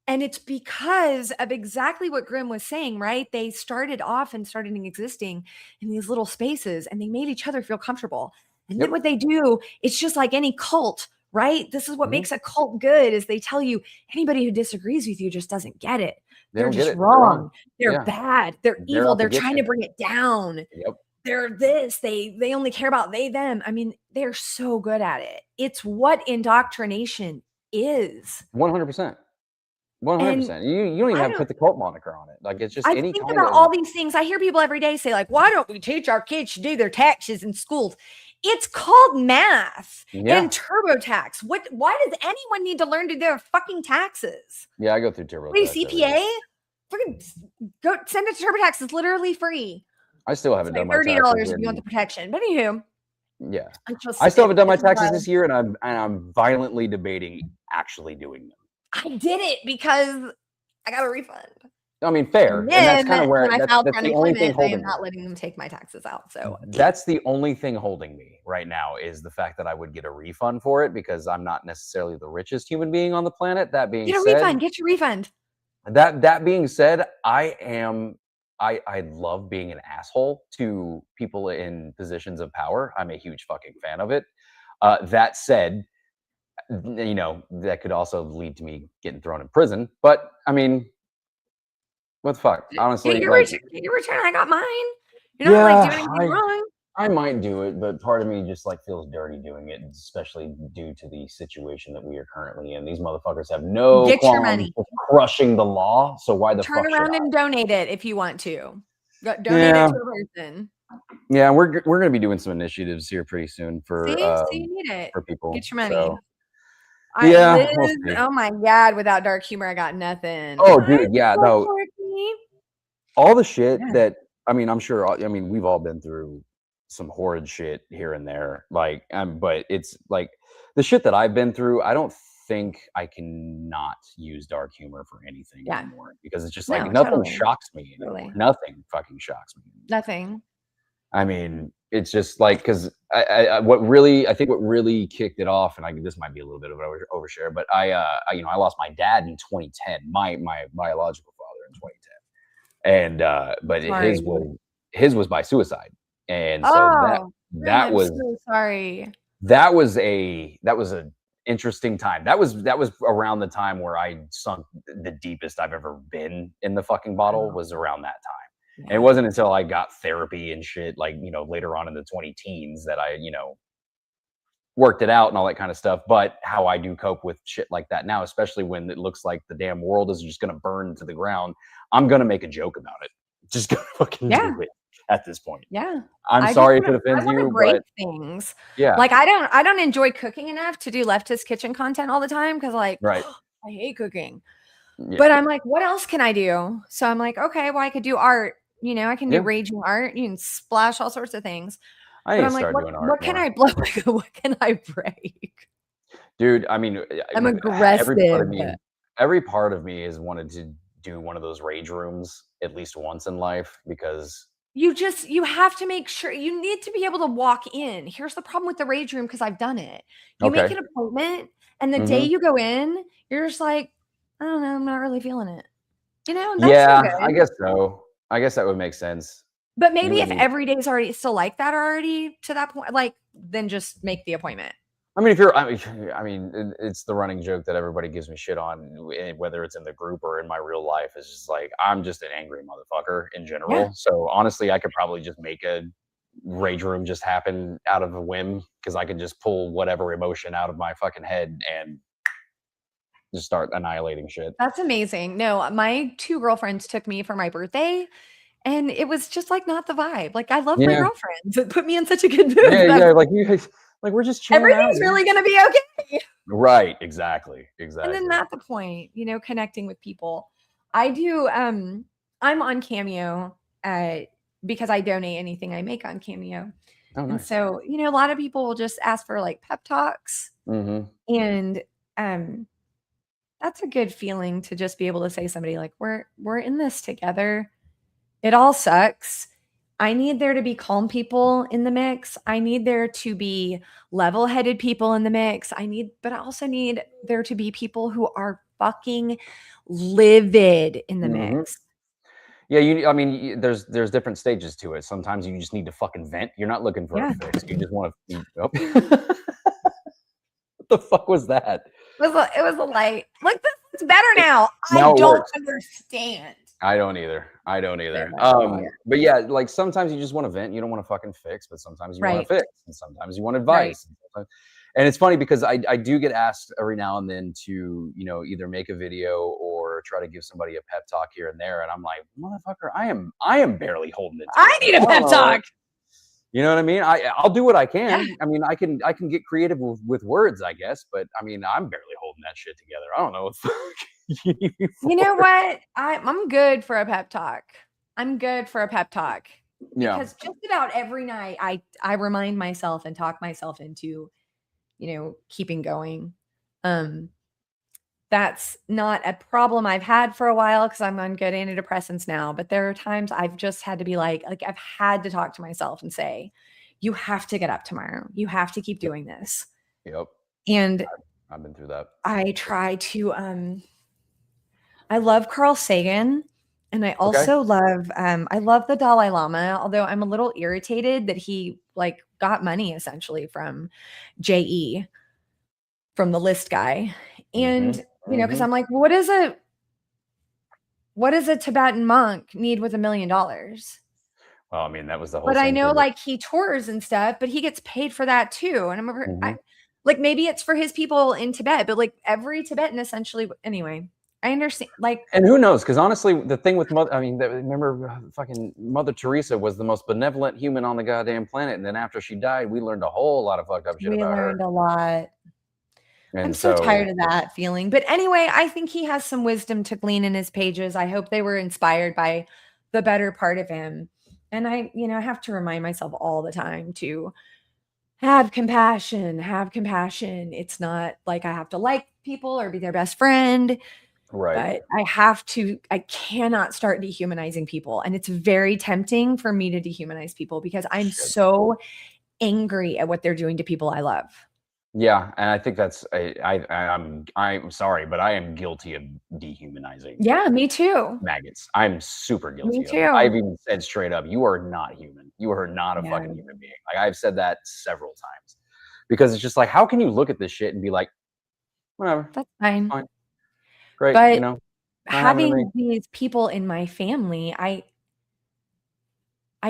And it's because of exactly what Grymm was saying, right? They started off and started existing in these little spaces and they made each other feel comfortable. And then what they do, it's just like any cult, right? This is what makes a cult good is they tell you anybody who disagrees with you just doesn't get it. They're just wrong. They're bad. They're evil. They're trying to bring it down. They're this, they only care about they, them. I mean, they're so good at it. It's what indoctrination is. 100%. 100%. You don't even have to put the cult moniker on it. Like, it's just any kind of all these things. I hear people every day say like, why don't we teach our kids to do their taxes in schools? It's called math and TurboTax. Why does anyone need to learn to do their fucking taxes? Yeah, I go through TurboTax. What are you, CPA? Freaking go send it to TurboTax. It's literally free. I still haven't done my taxes. $30 if you want the protection. But anywho, yeah, I still haven't done my taxes this year, and I'm violently debating actually doing them. I did it because I got a refund. I mean, fair. And And that's then kind of where when I filed for that's the only thing unemployment, I am holding me. not letting them take my taxes out. So That's the only thing holding me right now is the fact that I would get a refund for it because I'm not necessarily the richest human being on the planet. That being get a said, refund. Get your refund. that being said, I love being an asshole to people in positions of power. I'm a huge fucking fan of it. That said, you know, that could also lead to me getting thrown in prison. But I mean, what the fuck? Honestly, like, Get your return. I got mine. You're not like yeah, doing anything wrong. I might do it, but part of me just like feels dirty doing it, especially due to the situation that we are currently in. These motherfuckers have no Get your qualms money. with crushing the law. So why the Turn fuck should around I? and donate it if you want to. Donate Yeah, it to a person. yeah, we're gonna be doing some initiatives here pretty soon See, so you need it. for people. Get your money. So yeah, we'll Liz, see. oh my God, without dark humor, I got nothing. Oh, Hi, dude, yeah, Uncle no, Courtney. all the shit Yeah. that I mean, I'm sure. I mean, we've all been through some horrid shit here and there. Like, but it's like the shit that I've been through. I don't think I can not use dark humor for anything Yeah. anymore because it's just like No, nothing totally. shocks me anymore. Totally. Nothing fucking shocks me. Nothing. I mean, it's just like because what really kicked it off, and this might be a little bit of an overshare, but I lost my dad in 2010, my biological father in 2010, and but Sorry. his was by suicide, and so Oh, that I'm was so sorry. that was a interesting time. That was around the time where I sunk the deepest I've ever been in the fucking bottle was around that time. And it wasn't until I got therapy and shit, like, you know, later on in the 20 teens that I, you know, worked it out and all that kind of stuff. But how I do cope with shit like that now, especially when it looks like the damn world is just going to burn to the ground, I'm going to make a joke about it. Just going to fucking do it at this point. Yeah. I'm sorry if it offends you, break but things. yeah. Like I don't enjoy cooking enough to do leftist kitchen content all the time because like Right. I hate cooking. Yeah. But I'm like, what else can I do? So I'm like, okay, well, I could do art. You know, I can do raging art. You can splash all sorts of things. I But need I'm to like, start doing art what can more. I blow? What can I break? Dude, I mean, I'm aggressive. Every part of me has wanted to do one of those rage rooms at least once in life because You have to make sure you need to be able to walk in. Here's the problem with the rage room because I've done it. You make an appointment, and the day you go in, you're just like, I don't know, I'm not really feeling it. You know, that's yeah, no I good. guess so. I guess that would make sense. But maybe if every day is already still like that already to that point, like then just make the appointment. I mean, it's the running joke that everybody gives me shit on, whether it's in the group or in my real life. Is just like I'm just an angry motherfucker in general. Yeah. So honestly, I could probably just make a rage room just happen out of a whim because I could just pull whatever emotion out of my fucking head and just start annihilating shit. That's amazing. No, my 2 girlfriends took me for my birthday, and it was just like not the vibe. Like I love my girlfriends. It put me in such a good mood. Yeah, like you guys, like we're just chilling Everything's really gonna be okay. Right, exactly. And then that's the point, you know, connecting with people. I do I'm on Cameo because I donate anything I make on Cameo. Oh, And nice. so, you know, a lot of people will just ask for like pep talks. And that's a good feeling to just be able to say to somebody like we're in this together. It all sucks. I need there to be calm people in the mix. I need there to be level-headed people in the mix. But I also need there to be people who are fucking livid in the mix. Yeah, I mean, there's different stages to it. Sometimes you just need to fucking vent. You're not looking for a fix. You just want to. Oh. What the fuck was that? It was a light. Look, this is better now. Now I don't understand. I don't either. Yeah. But yeah, like sometimes you just want to vent. You don't want to fucking fix, but sometimes you want to fix, and sometimes you want advice. And it's funny because I do get asked every now and then to, you know, either make a video or try to give somebody a pep talk here and there. And I'm like, motherfucker, I am barely holding it. I need a pep talk. You know what I mean? I'll do what I can. I mean, I can get creative with words, I guess, but I mean, I'm barely holding that shit together. I don't know what the fuck you know what? I'm good for a pep talk. I'm good for a pep talk. Because just about every night I remind myself and talk myself into, you know, keeping going. That's not a problem I've had for a while because I'm on good antidepressants now. But there are times I've just had to be like I've had to talk to myself and say, you have to get up tomorrow. You have to keep doing this. Yep. And I've been through that. I try to I love Carl Sagan, and I Okay. also love the Dalai Lama, although I'm a little irritated that he like got money essentially from JE, from the list guy. And because I'm like, what does a Tibetan monk need with $1 million? Well, I mean, that was the whole But I same know thing. like he tours and stuff, but he gets paid for that too. And Mhm. like maybe it's for his people in Tibet, but like every Tibetan essentially anyway. I understand like And who knows? Because honestly, the thing with Mother, I mean, remember fucking Mother Teresa was the most benevolent human on the goddamn planet, and then after she died, we learned a whole lot of fucked up shit we about her. learned a lot. I'm And so tired so, of that feeling. But anyway, I think he has some wisdom to glean in his pages. I hope they were inspired by the better part of him. And I have to remind myself all the time to have compassion, have compassion. It's not like I have to like people or be their best friend, right, but I cannot start dehumanizing people. And it's very tempting for me to dehumanize people because I'm shit. so angry at what they're doing to people I love. Yeah, and I think that's I'm sorry, but I am guilty of dehumanizing Yeah, me too. maggots. I'm super Me guilty of it. too. I've even said straight up, "You are not human. You are not a Yeah, fucking human being." Like I've said that several times because it's just like, how can you look at this shit and be like, "Whatever, that's fine. fine, great," But not happening to me. having these people in my family, I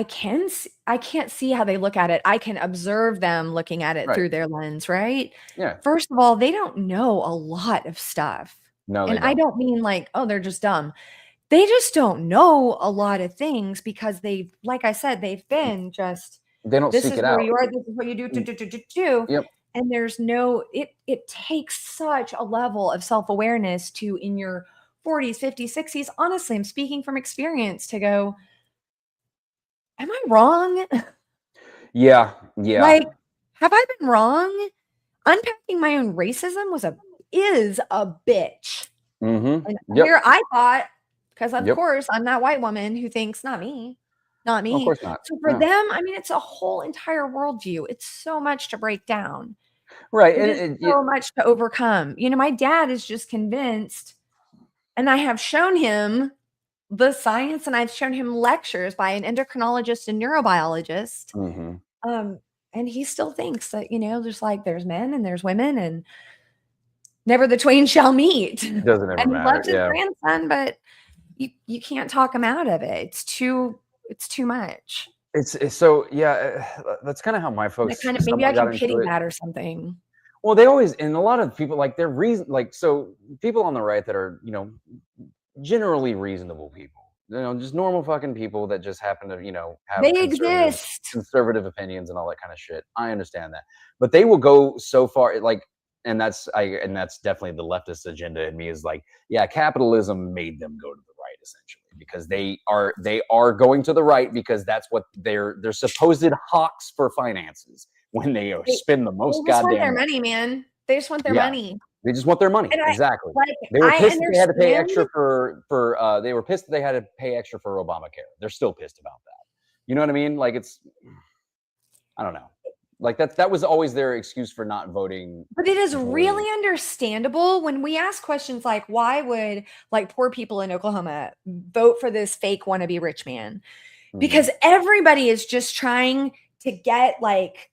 can't see how they look at it. I can observe them looking at it Right? through their lens, right? Yeah. First of all, they don't know a lot of stuff. No, they And I don't. don't mean like, oh, they're just dumb. They just don't know a lot of things because they've, like I said, they've been just, They don't this seek is it where out. you are, this is what you do, do. Yep. And there's no, it takes such a level of self-awareness to in your 40s, 50s, 60s. Honestly, I'm speaking from experience to go, am I wrong? Yeah. Yeah. Like, have I been wrong? Unpacking my own racism is a bitch. Mhm. And Yep. here I thought, because of Yep. course I'm that white woman who thinks, not me, not Of me. course not. So for No. them, I mean, it's a whole entire worldview. It's so much to break down. Right. It And is so much to overcome. My dad is just convinced, and I have shown him the science and I've shown him lectures by an endocrinologist and neurobiologist. mhm. Um, and he still thinks that, just like there's men and there's women and never the twain shall meet. Doesn't ever And he matter. loves his Yeah. grandson, but you can't talk him out of it. It's too much. It's so yeah. That's kind of how my And I folks kind of maybe I somewhat got can pity into it. that or something. Well, they always and a lot of people like their reason like so people on the right that are generally reasonable people. Just normal fucking people that just happen to, have They conservative exist. conservative opinions and all that kind of shit. I understand that. But they will go so far like and that's definitely the leftist agenda in me is like, yeah, capitalism made them go to the right essentially because they are going to the right because that's what they're supposed hawks for finances when they They spend the they most just want goddamn their money. money, man. They just want their Yeah, money. they just want their money. And Exactly. They were I pissed that they had to pay understand. extra they were pissed that they had to pay extra for Obamacare. They're still pissed about that. You know what I mean? Like I don't know. Like that was always their excuse for not voting But it is for really understandable when we ask questions like, why would like poor people in Oklahoma vote for this fake wannabe rich man? Mhm. Because everybody is just trying to get like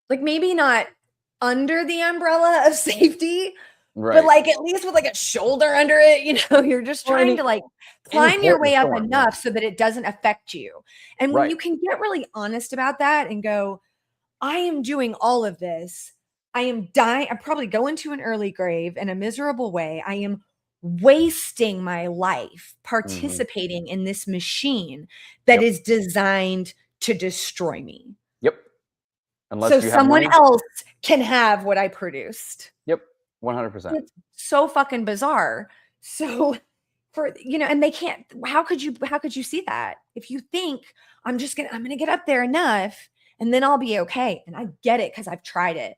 maybe not under the umbrella of safety, but Right. like at least with like a shoulder under it, you're just Or trying to like any climb your port in a way up storm, yeah. enough so that it doesn't affect you. And when Right. you can get really honest about that and go, I am doing all of this. I am dying. I'm probably going to an early grave in a miserable way. I am wasting my life Mhm. participating in this machine that Yep. is designed to destroy me. Yep. So Unless you have someone money. else can have what I produced. Yep. 100%. It's so fucking bizarre. So and they can't, how could you see that? If you think I'm gonna get up there enough and then I'll be okay. And I get it because I've tried it.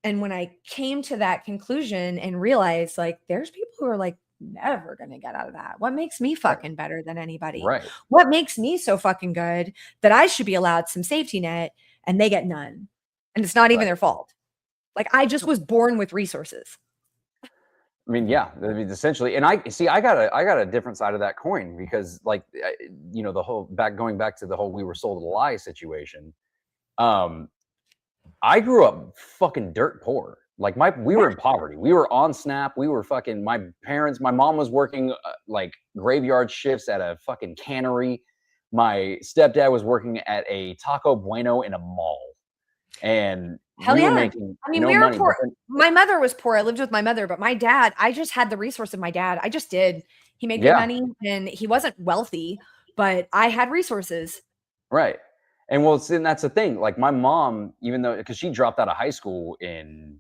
And when I came to that conclusion and realized like there's people who are like never going to get out of that. What makes me fucking better than anybody? Right. What makes me so fucking good that I should be allowed some safety net and they get none? And it's not even Right. their fault. Like I just was born with resources. I mean, yeah, I mean, essentially, and I got a different side of that coin because, like, you know, the whole going back to the whole we were sold a lie situation. I grew up fucking dirt poor. Like we were in poverty. We were on SNAP. We were fucking. My mom was working like graveyard shifts at a fucking cannery. My stepdad was working at a Taco Bueno in a mall, and Hell we were yeah. making I mean, no we were money. poor. My mother was poor. I lived with my mother, but my dad, I just had the resource of my dad. I just did. He made good money and he wasn't wealthy, but I had resources. Right. And well, and that's the thing. Like my mom, even though because she dropped out of high school in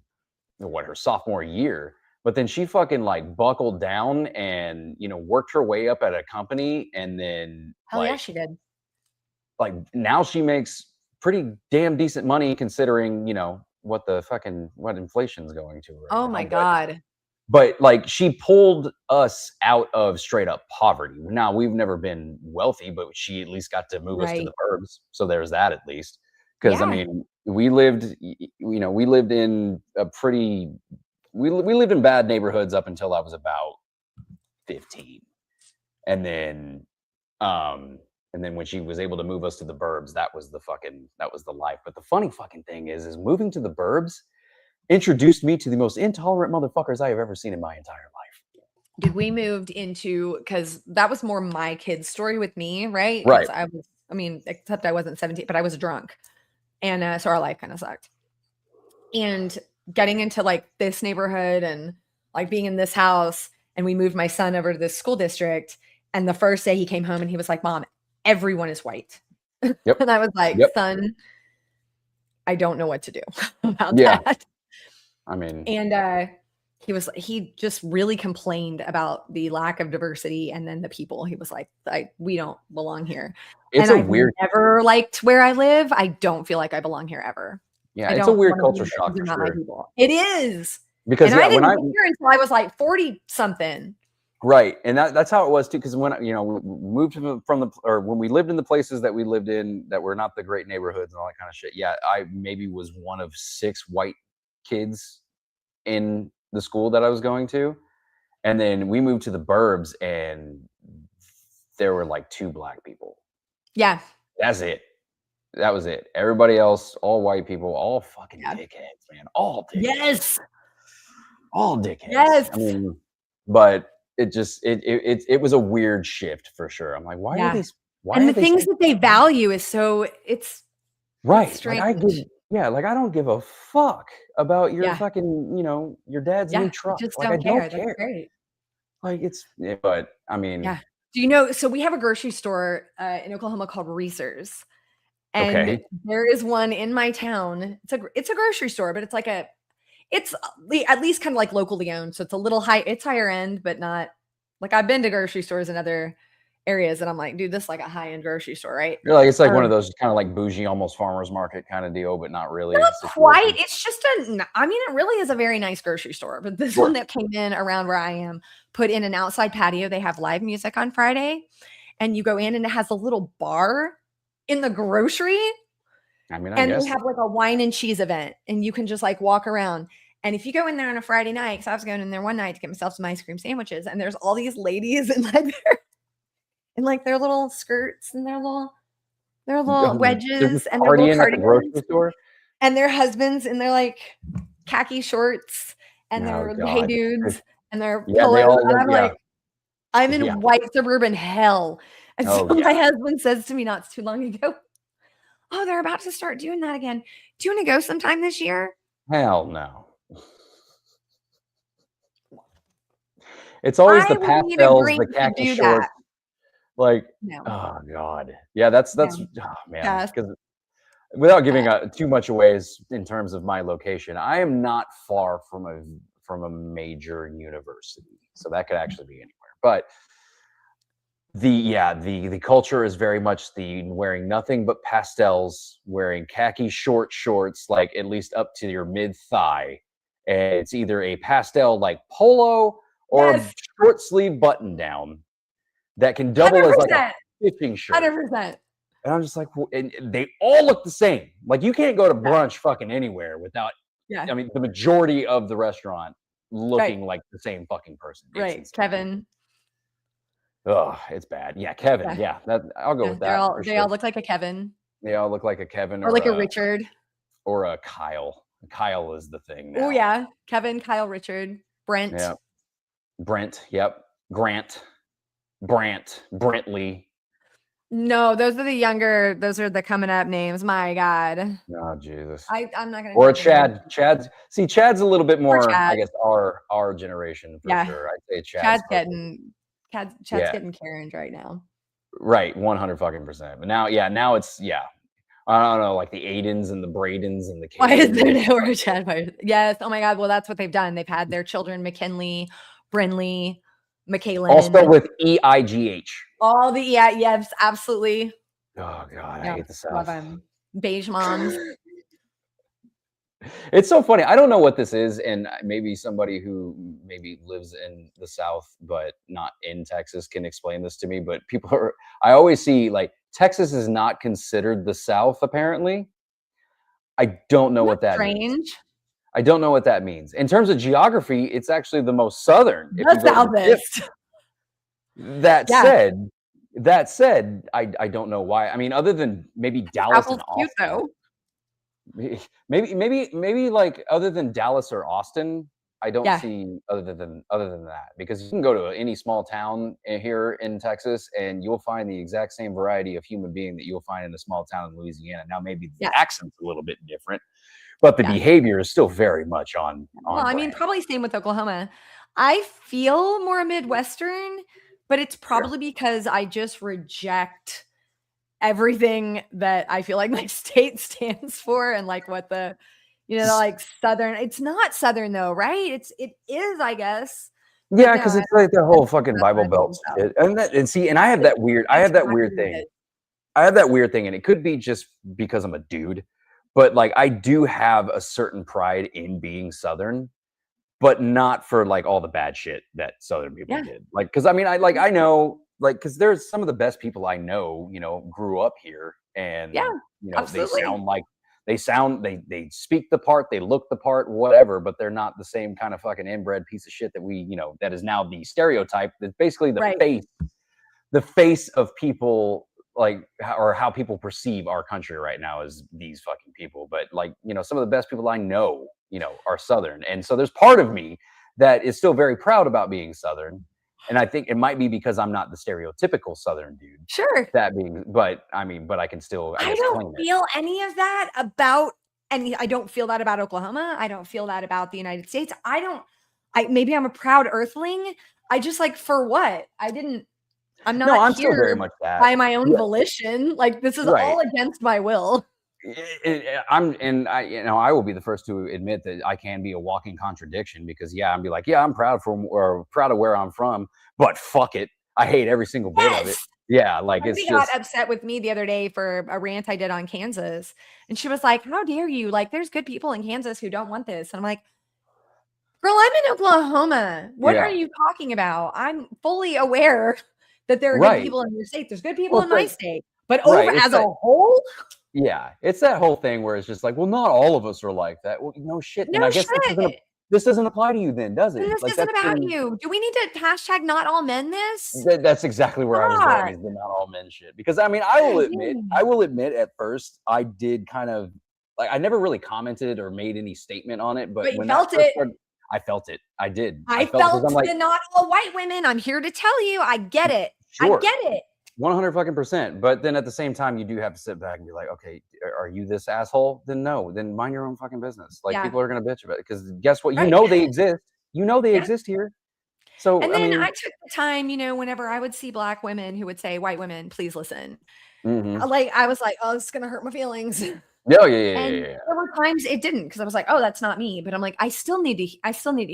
her sophomore year, but then she fucking like buckled down and worked her way up at a company, and then Hell yeah, she did. Like now she makes pretty damn decent money considering what inflation's going to right Oh now. my God. But like she pulled us out of straight up poverty. Now we've never been wealthy, but she at least got to move us to the burbs. So there's that at least. Because I mean, we lived in a pretty we lived in bad neighborhoods up until I was about 15. And then when she was able to move us to the burbs, that was the life. But the funny fucking thing is moving to the burbs introduced me to the most intolerant motherfuckers I have ever seen in my entire life. Dude, we moved into, because that was more my kid's story with me, right? Right. Except I wasn't 17, but I was drunk. And so our life kind of sucked. And getting into like this neighborhood and like being in this house, and we moved my son over to this school district. And the first day he came home and he was like, Mom, everyone is white. Yep. And I was like, Son, I don't know what to do about that. I mean, and he just really complained about the lack of diversity, and then the people. He was like, we don't belong here. It's and I've never liked where I live. I don't feel like I belong here ever. Yeah, it's a weird culture shock for sure. It is. Because I didn't get here until I was like 40 something. Right. And that's how it was too. Because when we moved when we lived in the places that we lived in that were not the great neighborhoods and all that kind of shit. Yeah, I maybe was one of 6 white kids in the school that I was going to. And then we moved to the burbs and there were like 2 black people. Yeah. That's it. That was it. Everybody else, all white people, all fucking dickheads, man. All dickheads. Yes. All dickheads. Yes. I mean, but it was a weird shift for sure. I'm like, why are these? And the things that they value is so it's right. It's like I don't give a fuck about your fucking, your dad's new truck. Just like don't I care. don't care. That's great. Like but I mean, Do you know? So we have a grocery store in Oklahoma called Reese's, and there is one in my town. It's a grocery store, but it's like it's at least kind of like locally owned. So it's a little high, it's higher end, but not like I've been to grocery stores in other areas and I'm like, dude, this is like a high end grocery store, right? You're like, it's like one of those kind of like bougie, almost farmer's market kind of deal, but not really. Not quite. It's just it really is a very nice grocery store. But this one that came in around where I am put in an outside patio. They have live music on Friday and you go in and it has a little bar in the grocery. I guess. They have like a wine and cheese event and you can just like walk around. And if you go in there on a Friday night, because I was going in there one night to get myself some ice cream sandwiches, and there's all these ladies in their little skirts and their little wedges and their little cardigans, and their husbands in their like khaki shorts and their hey dudes and their polos. And I'm like, I'm in white suburban hell. And so my husband says to me not too long ago, oh, they're about to start doing that again. Do you want to go sometime this year? Hell no. It's always the pastels, the khaki shorts. Like, oh God. Yeah, that's oh man. Because without giving too much away in terms of my location, I am not far from a major university. So that could actually be anywhere. But The culture is very much the wearing nothing but pastels, wearing khaki short shorts, like at least up to your mid thigh, and it's either a pastel like polo or a Yes, short sleeve button down that can double as like a 100%, fishing shirt. 100%. And I'm just like, and they all look the same. Like you can't go to Yeah, brunch fucking anywhere without. yeah, I mean, the majority of the restaurant right, looking like the same fucking person. It's right. insane. Kevin. Oh, it's bad. Yeah, Kevin. Yeah, Yeah, that I'll go yeah. with that for They all sure. look like a Kevin They all look like a Kevin or like a Richard. or a Kyle. Kyle is the thing Oh now. yeah, Kevin, Kyle, Richard, Brent. Yeah. Brent. Yep. Grant. Brant. Brentley. No, those are the younger. Those are the coming up names. My God, Oh Jesus. I'm not gonna Or a take any. Chad. Chad's a little bit Poor more, I Chad. guess, our generation for Yeah, sure. I'd say Chad's Chad's closer. getting Chad's Yeah. getting Karen's right now. Right. 100 fucking percent. But now it's I don't know, like the Aidens and the Bradens and the Why is there Cadens. no more Chad Myers? Yes. Oh my God. Well, that's what they've done. They've had their children, McKinley, Brinley, Also McKaylin, with EIGH. all the yes, absolutely. Oh God, I Yeah, hate the love South. them. Beige moms. It's so funny. I don't know what this is, and maybe somebody who maybe lives in the South but not in Texas can explain this to me. But I always see like Texas is not considered the South, apparently. I don't know what That's that means. strange. I don't know what that means. In terms of geography, it's actually the most southern if The you go to the tip. Southest. That Yeah. said, I don't know why. I mean, other than maybe Dallas and Apple's cute Austin. though. Maybe like other than Dallas or Austin, I don't Yeah. see other than that, because you can go to any small town here in Texas and you'll find the exact same variety of human being that you'll find in a small town in Louisiana. Now maybe the Yeah. accent's a little bit different, but the Yeah. behavior is still very much on Well, I mean, brand. probably same with Oklahoma. I feel more Midwestern, but it's probably because I just reject everything that I feel like my state stands for and like what the like Southern. It's not Southern though, right? It is, I guess. But Yeah, no, because it's like the whole fucking that's what Bible I think Belt about. shit, and I have It's that weird thing. exaggerated. I have that weird thing, and it could be just because I'm a dude, but like I do have a certain pride in being Southern, but not for like all the bad shit that Southern people Yeah. did. Like, because I mean, I know, like, because there's some of the best people I know, grew up here, and Yeah, they absolutely. sound like they speak the part, they look the part, whatever, but they're not the same kind of fucking inbred piece of shit that that is now the stereotype. That's basically Right. the face of people, like or how people perceive our country right now is these fucking people. But like, some of the best people I know, are Southern. And so there's part of me that is still very proud about being Southern. And I think it might be because I'm not the stereotypical Southern dude. Sure. But I can still, I guess, don't claim it. feel any of that about I don't feel that about Oklahoma. I don't feel that about the United States. Maybe I'm a proud earthling. I just like, for what? I'm No, not I'm still very here much that. by my own Yeah, volition. Like, this is right. all against my will. I will be the first to admit that I can be a walking contradiction, because I'm be like, I'm proud of where I'm from, but fuck it, I hate every single bit of it. Yeah, like it's Somebody just got upset with me the other day for a rant I did on Kansas. And she was like, "How dare you? Like, there's good people in Kansas who don't want this." And I'm like, "Girl, I'm in Oklahoma. What are yeah, you talking about? I'm fully aware that there are good right. people in your state. There's good people Well, in it's my like, state. But right, over it's as a that, whole, yeah, it's that whole thing where it's just like, well, not all of us are like that. Well, no shit. no And I guess shit. this doesn't apply to you then, does And it? this Like isn't about you. Do we need to hashtag not all men this? that's exactly where I was going, God. is the not all men shit. Because I mean, I will admit at first I did kind of, like, I never really commented or made any statement on it, but But you when that felt first it. started, I felt it. I did. I Because felt I'm like, the not all white women. I'm here to tell you. I get it. I sure, get it. 100 fucking percent. But then at the same time, you do have to sit back and be like, okay, are you this asshole? Then no, then mind your own fucking business. Like, Yeah. people are gonna bitch about it, because guess what? Right. They exist. They Yeah. exist here. So And I then mean, I took the time, whenever I would see black women who would say, "White women, please listen." mhm. Like, I was like, "Oh, this is gonna hurt my feelings." No, yeah. And there were times it didn't, because I was like, "Oh, that's not me," but I'm like, I still need to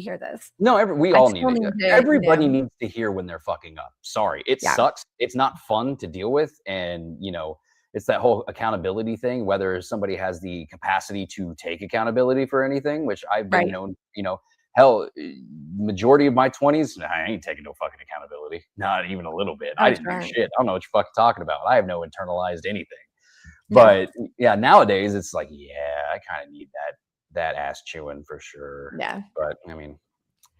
hear this. No, we I all still need need it. to, Everybody needs to hear when they're fucking up. Sorry, it yeah, sucks. It's not fun to deal with, and it's that whole accountability thing. Whether somebody has the capacity to take accountability for anything, which I've been right. known. Hell, majority of my 20s, nah, I ain't taking no fucking accountability. Not even a little bit. I That's didn't do right. shit. I don't know what you're fucking talking about. I have no internalized anything. No. But yeah, nowadays it's like, yeah, I kind of need that ass chewing for sure. Yeah. But I mean,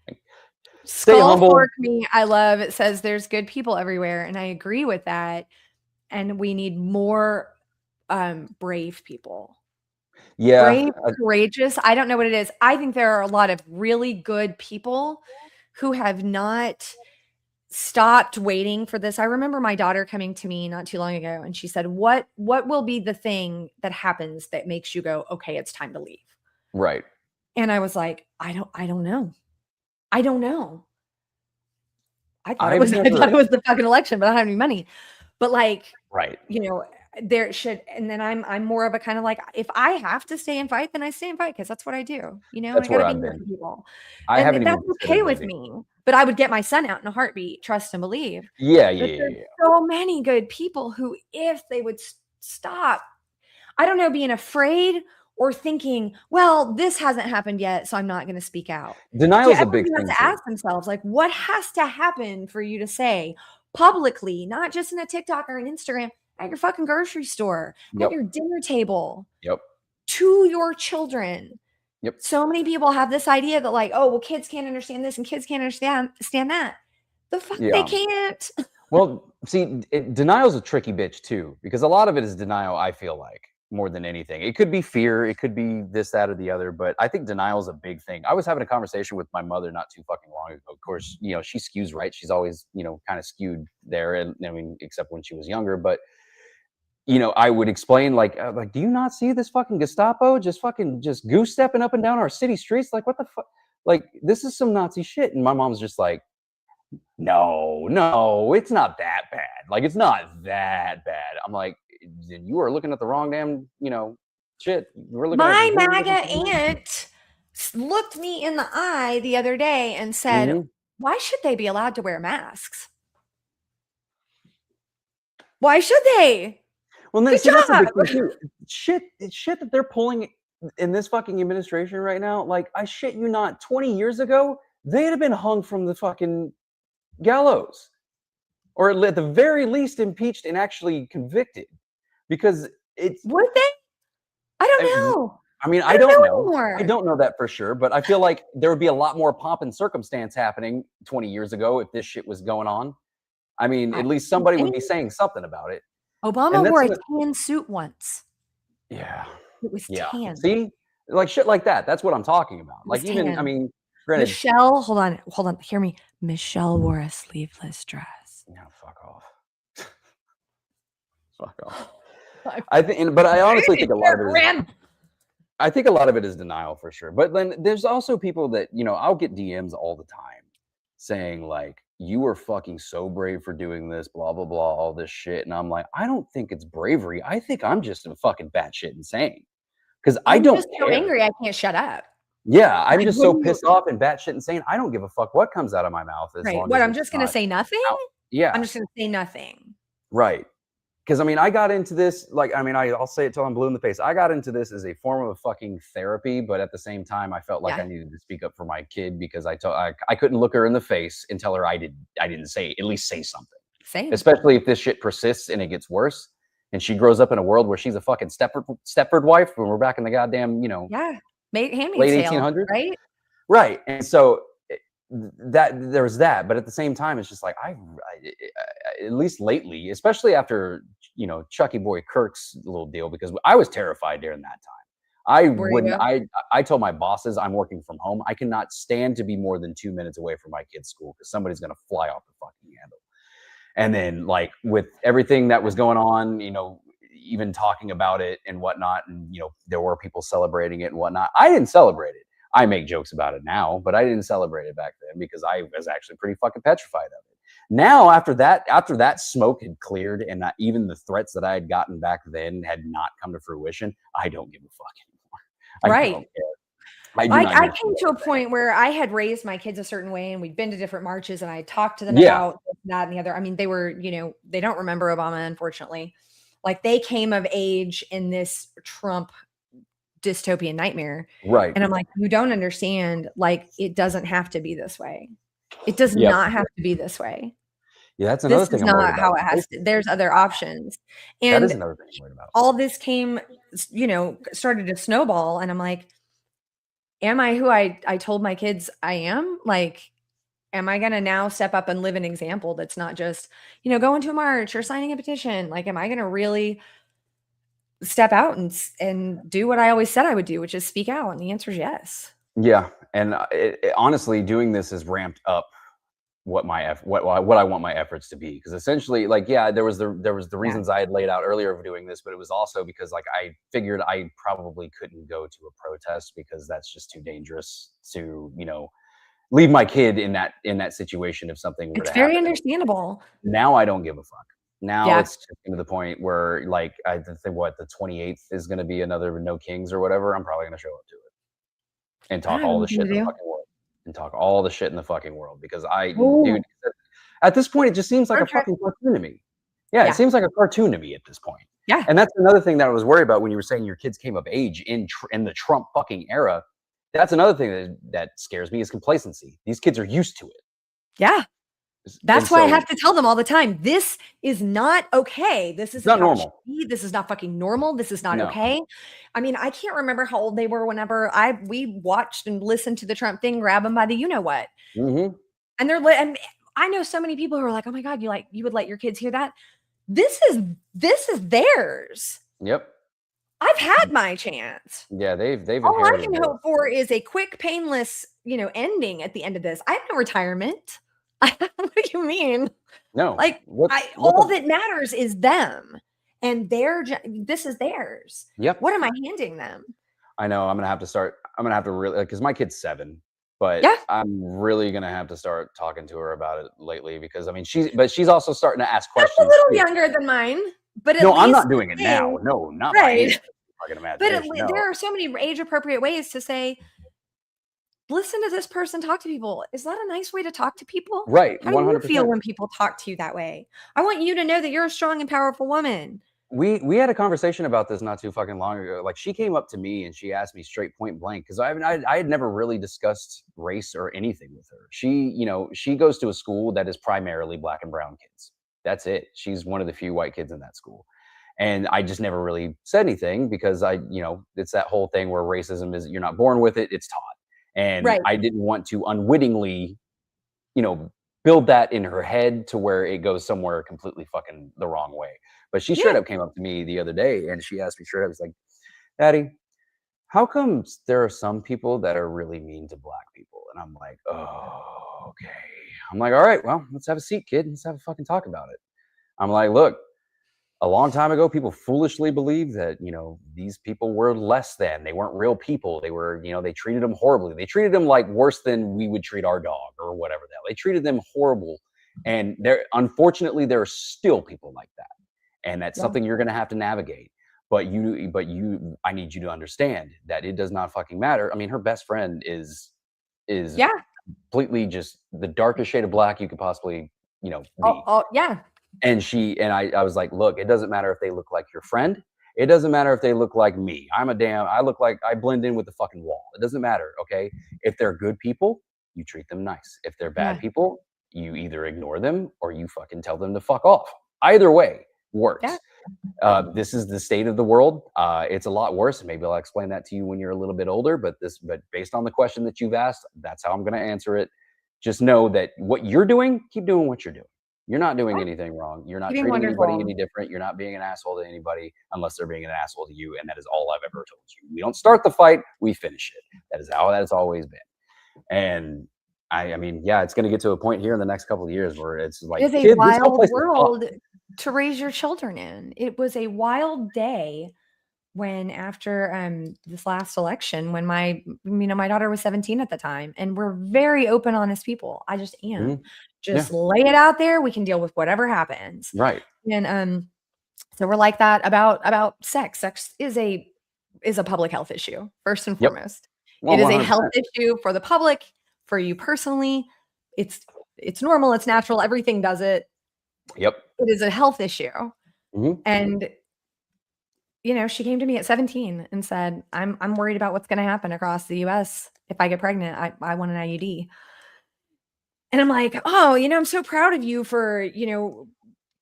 stay Skull humble. Fork Me, I love. It says there's good people everywhere, and I agree with that. And we need more brave people. Yeah, Brave, courageous. I don't know what it is. I think there are a lot of really good people who have not stopped waiting for this. I remember my daughter coming to me not too long ago, and she said, what will be the thing that happens that makes you go, okay, it's time to leave? right. And I was like, I don't know. I don't know. I thought it was the fucking election, but I don't have any money. But like, Right. there should, and then I'm more of a kind of like, if I have to stay and fight, then I stay and fight, because that's what I do. And I That's got where to be I've here for been. people. I And haven't even that's okay considered with leaving. me. But I would get my son out in a heartbeat, trust and believe. Yeah, But yeah, there's yeah. so many good people who, if they would stop, I don't know, being afraid or thinking, well, this hasn't happened yet, so I'm not going to speak out. Denial's a big Everybody has thing to too. ask themselves, like, what has to happen for you to say publicly, not just in a TikTok or an Instagram, at your fucking grocery store, at Yep. your dinner table, Yep. to your children? Yep. So many people have this idea that, like, oh, well, kids can't understand this and kids can't understand that. The fuck they Yeah. can't. Well, see, denial's a tricky bitch too, because a lot of it is denial, I feel like, more than anything. It could be fear, it could be this, that, or the other, but I think denial is a big thing. I was having a conversation with my mother not too fucking long ago. Of course, she skews right. She's always, kind of skewed there, and I mean, except when she was younger. But I would explain like, do you not see this fucking Gestapo just goose stepping up and down our city streets? Like, what the fuck? Like, this is some Nazi shit. And my mom's just like, no, it's not that bad. Like, it's not that bad. I'm like, then you are looking at the wrong damn, shit. We're looking at My completely MAGA different things. aunt looked me in the eye the other day and said, Mhm. why should they be allowed to wear masks? Why should they? Well, then Good see, that's a big job. thing too. Shit that they're pulling in this fucking administration right now. Like, I shit you not, 20 years ago, they'd have been hung from the fucking gallows, or at the very least impeached and actually convicted, because it's. Would they? I don't know. I mean, I I don't don't know know. I anymore. don't know that for sure, but I feel like there would be a lot more pomp and circumstance happening 20 years ago if this shit was going on. I mean, at least somebody would be saying something about it. Obama And that's wore a what, tan suit once. yeah. It was Yeah. tan. See? Like shit like that. That's what I'm talking about. It was Like, even, I tan. mean, granted. Michelle, hold on, hear me. Michelle wore a sleeveless dress. Yeah, fuck off. Fuck off. But I honestly think a lot of it is, I think a lot of it is denial for sure. But then there's also people that, I'll get DMs all the time saying like, you are fucking so brave for doing this, blah, blah, blah, all this shit. And I'm like, I don't think it's bravery. I think I'm just a fucking batshit insane, because I I'm don't just so care. angry I can't shut up. Yeah, I'm Like, just so pissed off and batshit insane. I don't give a fuck what comes out of my mouth as right. long What, as I'm it's just gonna not say nothing? out. Yeah. I'm just gonna say nothing. Right. Because I mean, I got into this, like, I mean, I'll say it till I'm blue in the face. I got into this as a form of fucking therapy, but at the same time, I felt like Yeah. I needed to speak up for my kid, because I couldn't look her in the face and tell her I didn't say, at least say something. Same. Especially if this shit persists and it gets worse, and she grows up in a world where she's a fucking Stepford wife when we're back in the goddamn, Yeah. late Handmaid's Tale, 1800s. right? Right. And so that there's that, but at the same time, it's just like I at least lately, especially after Chucky Boy Kirk's little deal, because I was terrified during that time. I Were wouldn't. you? I told my bosses I'm working from home. I cannot stand to be more than 2 minutes away from my kid's school, because somebody's gonna fly off the fucking handle. And then, like, with everything that was going on, even talking about it and whatnot, and there were people celebrating it and whatnot. I didn't celebrate it. I make jokes about it now, but I didn't celebrate it back then because I was actually pretty fucking petrified of it. Now, after that smoke had cleared and even the threats that I had gotten back then had not come to fruition, I don't give a fuck anymore. I Right. don't care. I do not. I came to a point where I had raised my kids a certain way and we'd been to different marches and I talked to them Yeah. about that and the other. I mean, they were, they don't remember Obama, unfortunately. Like they came of age in this Trump dystopian nightmare. Right. And I'm like, you don't understand. Like, it doesn't have to be this way. It does Yep. not have to be this way. Yeah, that's another This thing is I'm worried not how about. it has to. There's other options. That is And another thing I'm worried about. all this came, started to snowball. And I'm like, am I who I told my kids I am? Like, am I going to now step up and live an example that's not just, going to a march or signing a petition? Like, am I going to really step out and do what I always said I would do, which is speak out? And the answer is yes. Yeah. And honestly, doing this has ramped up what I want my efforts to be, because essentially, like, yeah, there was the reasons I had laid out earlier of doing this, but it was also because, like, I figured I probably couldn't go to a protest because that's just too dangerous to leave my kid in that situation if something were It's to very happen. understandable. Now I don't give a fuck. Now Yeah. it's just to the point where, like, I think the 28th is going to be another No Kings or whatever. I'm probably going to show up to it and talk all the shit in the fucking world. And talk all the shit in the fucking world, because dude, at this point, it just seems like a fucking cartoon to me. Yeah, it seems like a cartoon to me at this point. Yeah. And that's another thing that I was worried about when you were saying your kids came of age in the Trump fucking era. That's another thing that scares me, is complacency. These kids are used to it. Yeah. That's why I have to tell them all the time, this is not okay. This is not normal. This is not fucking normal. This is not okay. I mean, I can't remember how old they were whenever we watched and listened to the Trump thing, grab them by the you-know-what. Mm-hmm. And and I know so many people who are like, oh my God, you would let your kids hear that? This is theirs. Yep. I've had my chance. Yeah, they've all I can hope for is a quick, painless, ending at the end of this. I have no retirement. What do you mean? No. Like, all that matters is them, and this is theirs. Yep. What am I handing them? I know. I'm gonna have to really, because my kid's 7, but I'm really gonna have to start talking to her about it lately, because I mean, she's also starting to ask questions. That's a little younger than mine, but no, I'm not doing it now. No, not right. But there are so many age-appropriate ways to say, listen to this person talk to people. Is that a nice way to talk to people? Right. How 100%. do you feel when people talk to you that way? I want you to know that you're a strong and powerful woman. We had a conversation about this not too fucking long ago. Like, she came up to me and she asked me straight point blank, because I had never really discussed race or anything with her. She goes to a school that is primarily Black and brown kids. That's it. She's one of the few white kids in that school. And I just never really said anything, because it's that whole thing where racism is, you're not born with it, it's taught. And I didn't want to unwittingly, build that in her head to where it goes somewhere completely fucking the wrong way. But she straight up came up to me the other day and she asked me straight up, was like, Daddy, how come there are some people that are really mean to Black people? And I'm like, oh, okay. I'm like, all right, well, let's have a seat, kid. Let's have a fucking talk about it. I'm like, look, a long time ago, people foolishly believed that, these people were less than. They weren't real people. They were, they treated them horribly. They treated them like worse than we would treat our dog or whatever the hell. They treated them horrible. And unfortunately, there are still people like that. And that's something you're going to have to navigate. But I need you to understand that it does not fucking matter. I mean, her best friend is completely just the darkest shade of Black you could possibly, be. And I was like, look, it doesn't matter if they look like your friend. It doesn't matter if they look like me. I look like I blend in with the fucking wall. It doesn't matter. Okay. If they're good people, you treat them nice. If they're bad people, you either ignore them or you fucking tell them to fuck off. Either way works. This is the state of the world. It's a lot worse. Maybe I'll explain that to you when you're a little bit older, but based on the question that you've asked, that's how I'm going to answer it. Just know that what you're doing, keep doing what you're doing. You're not doing anything wrong. You're not treating anybody any different. You're not being an asshole to anybody unless they're being an asshole to you. And that is all I've ever told you. We don't start the fight, we finish it. That is how that has always been. And I mean, it's going to get to a point here in the next couple of years where it's like, it's a wild world to raise your children in. It was a wild day when after this last election, when my daughter was 17 at the time, and we're very open, honest people. I just am. Just lay it out there. We can deal with whatever happens. Right. And so we're like that about sex. Sex is a public health issue, first and foremost. Well, it is a 100%. health issue for the public, for you personally. It's normal, it's natural, everything does it. Yep. It is a health issue. And she came to me at 17 and said, I'm worried about what's going to happen across the US if I get pregnant. I want an IUD. And I'm like, oh, I'm so proud of you for,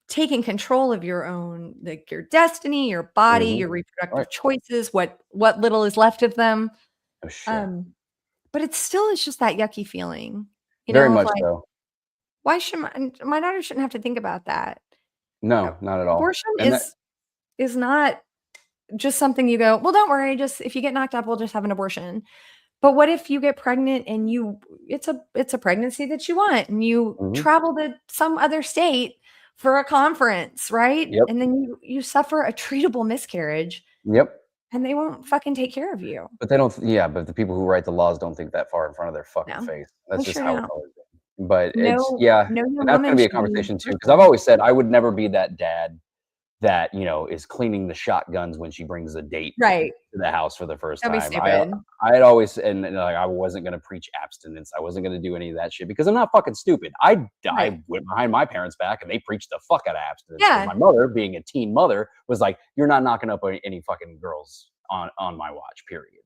taking control of your own, like your destiny, your body, your reproductive choices, what little is left of them. Oh, shit. But it's just that yucky feeling. Very much so. Why should my daughter shouldn't have to think about that? No, not at all. Abortion is not just something you go, well, don't worry, just if you get knocked up, we'll just have an abortion. But what if you get pregnant and it's a pregnancy that you want, and you travel to some other state for a conference, right? Yep. And then you suffer a treatable miscarriage. Yep. And they won't fucking take care of you. But they don't. Yeah, but the people who write the laws don't think that far in front of their fucking face. That's just how it's always been. But and that's going to be a conversation too, because I've always said I would never be that dad that is cleaning the shotguns when she brings a date to the house for the first time. I'd always I wasn't going to preach abstinence. I wasn't going to do any of that shit because I'm not fucking stupid. I went behind my parents' back and they preached the fuck out of abstinence. Yeah. My mother, being a teen mother, was like, "You're not knocking up any fucking girls on my watch, period."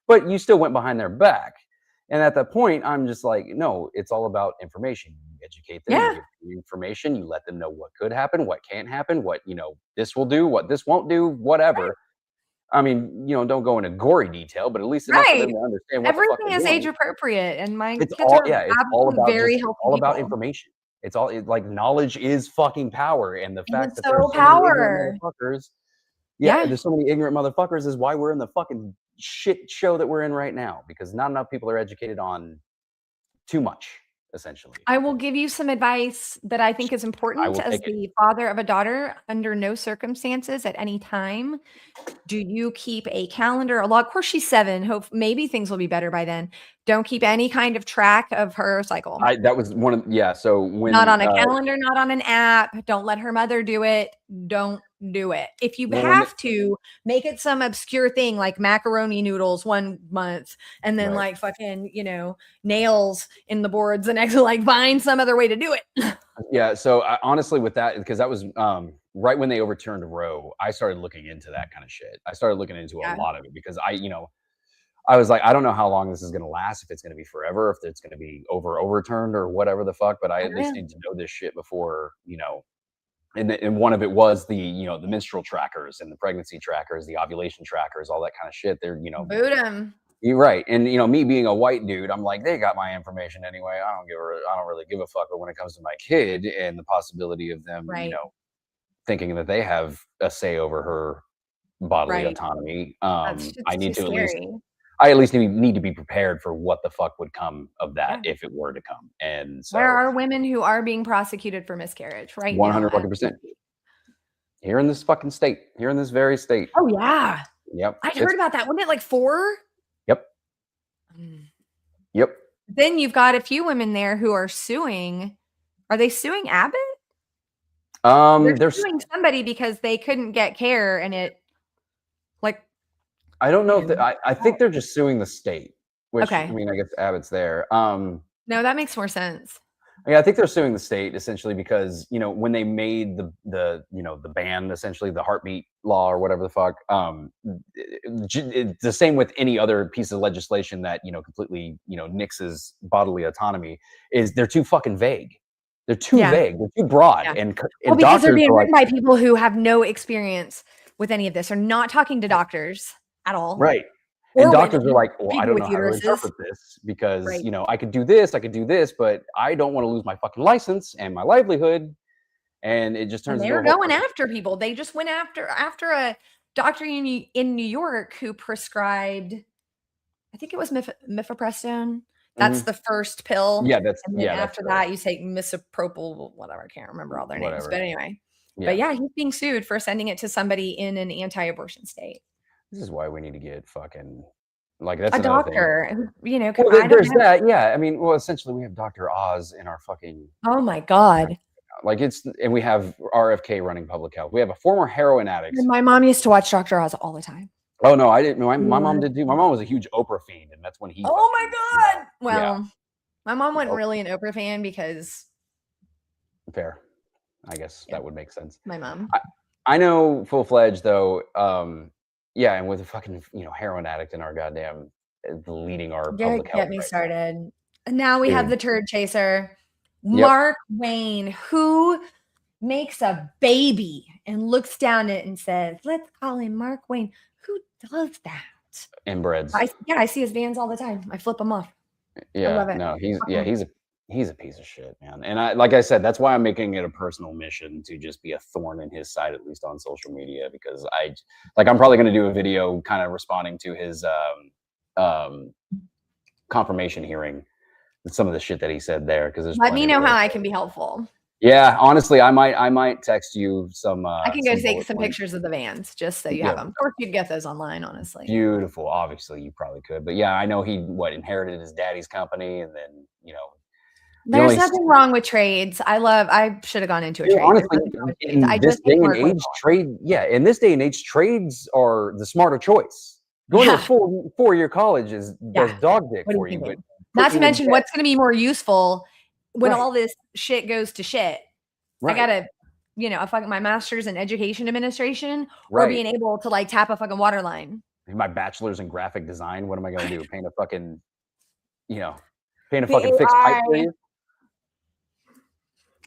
But you still went behind their back. And at that point, I'm just like, no, it's all about information. You educate them, you give them information, you let them know what could happen, what can't happen, what, this will do, what this won't do, whatever. Right. I mean, don't go into gory detail, but at least enough for them to understand what everything is age appropriate. And my it's kids all, are all about very healthy all about information. It's all like knowledge is fucking power. And the fact that there's there's so many ignorant motherfuckers is why we're in the fucking shit show that we're in right now, because not enough people are educated on too much, essentially. I will give you some advice that I think is important as the father of a daughter. Under no circumstances at any time do you keep a calendar, a log. Of course, she's 7. Hope maybe things will be better by then. Don't keep any kind of track of her cycle. That was one of So when not on a calendar, not on an app. Don't let her mother do it. Don't do it. If you have to, make it some obscure thing like macaroni noodles one month, and then like fucking nails in the boards the next. Like find some other way to do it. Yeah. So honestly, with that, because that was right when they overturned Roe, I started looking into that kind of shit. I started looking into a lot of it because I was like, I don't know how long this is going to last, if it's going to be forever, if it's going to be overturned or whatever the fuck, but I at least need to know this shit before, and one of it was the, the menstrual trackers and the pregnancy trackers, the ovulation trackers, all that kind of shit. They're, boot 'em. You're right. And, me being a white dude, I'm like, they got my information anyway. I don't really give a fuck. But when it comes to my kid and the possibility of them, thinking that they have a say over her bodily autonomy, I need to at least need to be prepared for what the fuck would come of that if it were to come. And so there are women who are being prosecuted for miscarriage, right? 100%. Here in this fucking state, here in this very state. Oh yeah. Yep. I heard about that. Wasn't it like 4? Yep. Yep. Then you've got a few women there who are suing. Are they suing Abbott? They're suing somebody because they couldn't get care, and I don't know if I think they're just suing the state, which I mean, I guess Abbott's there. No, that makes more sense. Yeah, I think they're suing the state essentially because, when they made the ban, essentially the heartbeat law or whatever the fuck, the same with any other piece of legislation that, completely, nixes bodily autonomy, is they're too fucking vague. They're too vague. They're too broad. Yeah. And because they're being written by people who have no experience with any of this. They're not talking to doctors at all. Right. And doctors are like, well, I don't know how to interpret this because, I could do this, but I don't want to lose my fucking license and my livelihood. And it just turns into they're going after people. They just went after a doctor in New York who prescribed, I think it was mifepristone. That's the first pill. Yeah, after that, you take misoprostol, whatever. I can't remember all their names, but anyway. Yeah. But yeah, he's being sued for sending it to somebody in an anti-abortion state. This is why we need to get fucking like that's a another thing. doctor, you know, Well, I don't there's know. that. Yeah, I mean, well, essentially, we have Dr. Oz in our fucking Oh my God. like it's, and we have RFK running public health. We have a former heroin addict. My mom used to watch Dr. Oz all the time. Oh no, I didn't know. My mom did too. My mom was a huge Oprah fiend, and that's when he. Oh my God. Well, yeah. my mom wasn't really an Oprah fan because. Fair. I guess that would make sense. My mom. I know full fledged though. Yeah, and with a fucking heroin addict in our goddamn leading our public health. Get me started. And now we have the Turd Chaser, Yep. Markwayne, who makes a baby and looks down at it and says, "Let's call him Markwayne." Who does that? Inbreds. I see his vans all the time. I flip them off. Yeah, I love it. no, he's a piece of shit, man. And like I said, that's why I'm making it a personal mission to just be a thorn in his side, at least on social media, because I'm probably going to do a video kind of responding to his confirmation hearing and some of the shit that he said there. Because let me know how I can be helpful. Yeah, honestly, I might text you some. I can go take some pictures of the vans just so you have them. Of course, you'd get those online, honestly. Beautiful. Obviously, you probably could, but yeah, I know he inherited his daddy's company, and then there's nothing wrong with trades. I should have gone into a trade. Honestly, in this day and age, in this day and age, trades are the smarter choice. Going to a 4-year college does dog dick for you. But not to mention what's going to be more useful when all this shit goes to shit. I gotta, my master's in education administration or being able to like tap a fucking water line. My bachelor's in graphic design. What am I gonna do? Paint a fucking fixed pipe for you?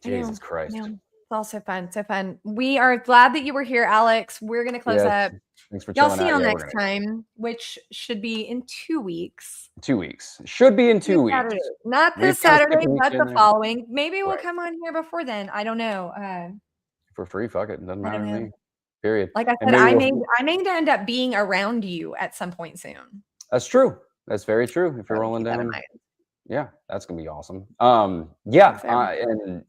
Jesus Christ. It's all so fun. So fun. We are glad that you were here, Alex. We're gonna close up. Thanks for y'all see you next time, which should be in 2 weeks. 2 weeks. Should be in 2 weeks. Saturday. Not this Saturday, but the following. Maybe we'll come on here before then. I don't know. For free, fuck it. Doesn't matter to me. Period. Like I said, I may end up being around you at some point soon. That's true. That's very true. If you're rolling down. Yeah, that's gonna be awesome. And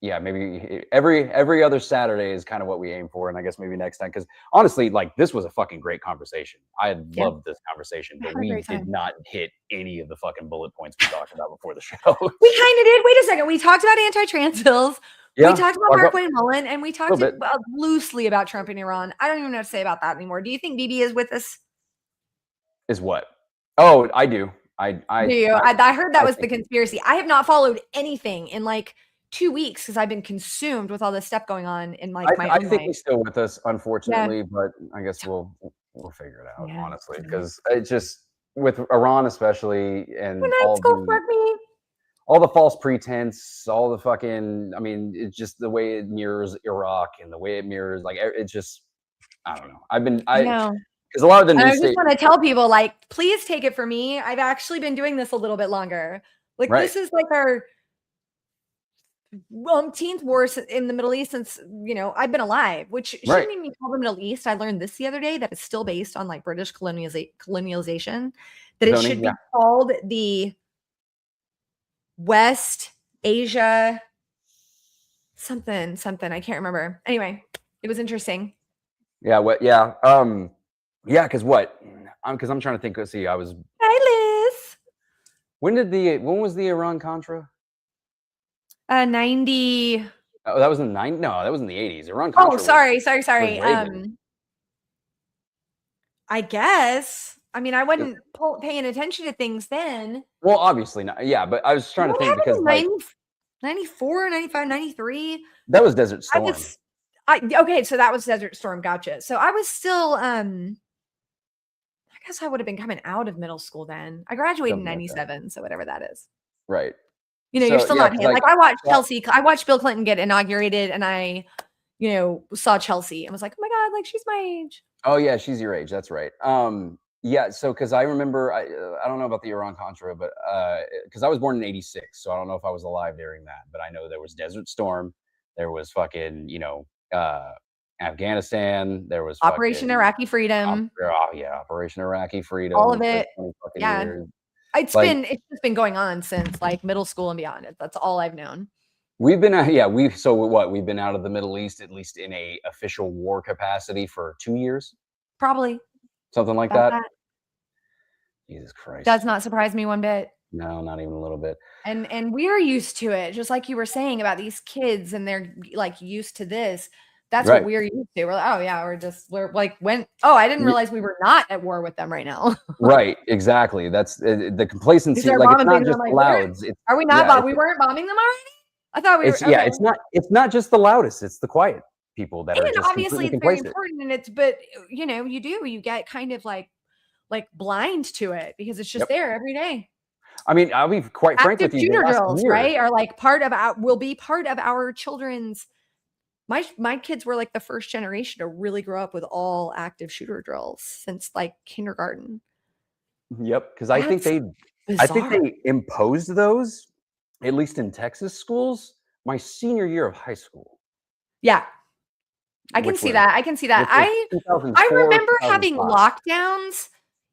yeah, maybe every other Saturday is kind of what we aim for, and I guess maybe next time, because honestly, like this was a fucking great conversation. I loved this conversation, but we did not hit any of the fucking bullet points we talked about before the show. We kind of did. Wait a second. We talked about anti-trans bills. Yeah, we talked about Markwayne and Mullin, and we talked loosely about Trump and Iran. I don't even know what to say about that anymore. Do you think BB is with us? Is what? Oh, I do. I heard that was the conspiracy. I have not followed anything in like 2 weeks because I've been consumed with all this stuff going on in like my own I think he's still with us, unfortunately, but I guess we'll figure it out, honestly, because it's just with Iran especially, and all the false pretense, all the fucking, I mean, it's just the way it mirrors Iraq and the way it mirrors, like, it's just, I don't know. Because a lot of the news I just want to tell people, like, please take it from me. I've actually been doing this a little bit longer. Like, this is like our umpteenth wars in the Middle East since, I've been alive, which shouldn't even be called the Middle East. I learned this the other day that it's still based on like British colonialization, that it should be called the West Asia something. I can't remember. Anyway, it was interesting. Yeah. Because because I'm trying to think. Let's see. Hi, Liz. When was the Iran Contra? 90. Oh, that was in the 90s? No, that was in the 80s. Iran Contra. Oh, sorry. I guess. I mean, I wasn't paying attention to things then. Well, obviously not. Yeah, but I was trying to think because 94, 95, 93. That was Desert Storm. Okay, so that was Desert Storm. Gotcha. So I was still, I guess I would have been coming out of middle school then. I graduated in 97, so whatever that is. Right. You're still not like I watched Chelsea. I watched Bill Clinton get inaugurated, and I, saw Chelsea and was like, oh my God, like she's my age. Oh yeah, she's your age. That's right. Yeah. So because I remember, I don't know about the Iran Contra, but because I was born in '86, so I don't know if I was alive during that. But I know there was Desert Storm, there was fucking Afghanistan, there was Operation Iraqi Freedom. Operation Iraqi Freedom. All of it. Yeah. Years. It's just been going on since like middle school and beyond. That's all I've known. We've been we've been out of the Middle East, at least in a official war capacity, for 2 years. Probably. something like About that. that. Jesus Christ. Does not surprise me one bit. No, not even a little bit. And we are used to it, just like you were saying about these kids, and they're like used to this. That's Right. what we're used to. We're like, oh yeah, we're like I didn't realize we were not at war with them right now. Right, exactly. That's the complacency. Like it's not just the louds. Are we not? We weren't bombing them already. I thought we were. Yeah, it's not just the loudest. It's the quiet people that are just obviously it's complacent. very important. But you get kind of like blind to it because it's just there every day. I mean, I'll be quite frank with you. Shooter drills, right, are like will be part of our children's. My kids were like the first generation to really grow up with all active shooter drills since like kindergarten. Yep, because I think they imposed those, at least in Texas schools, my senior year of high school. Yeah, I can see that. I remember having lockdowns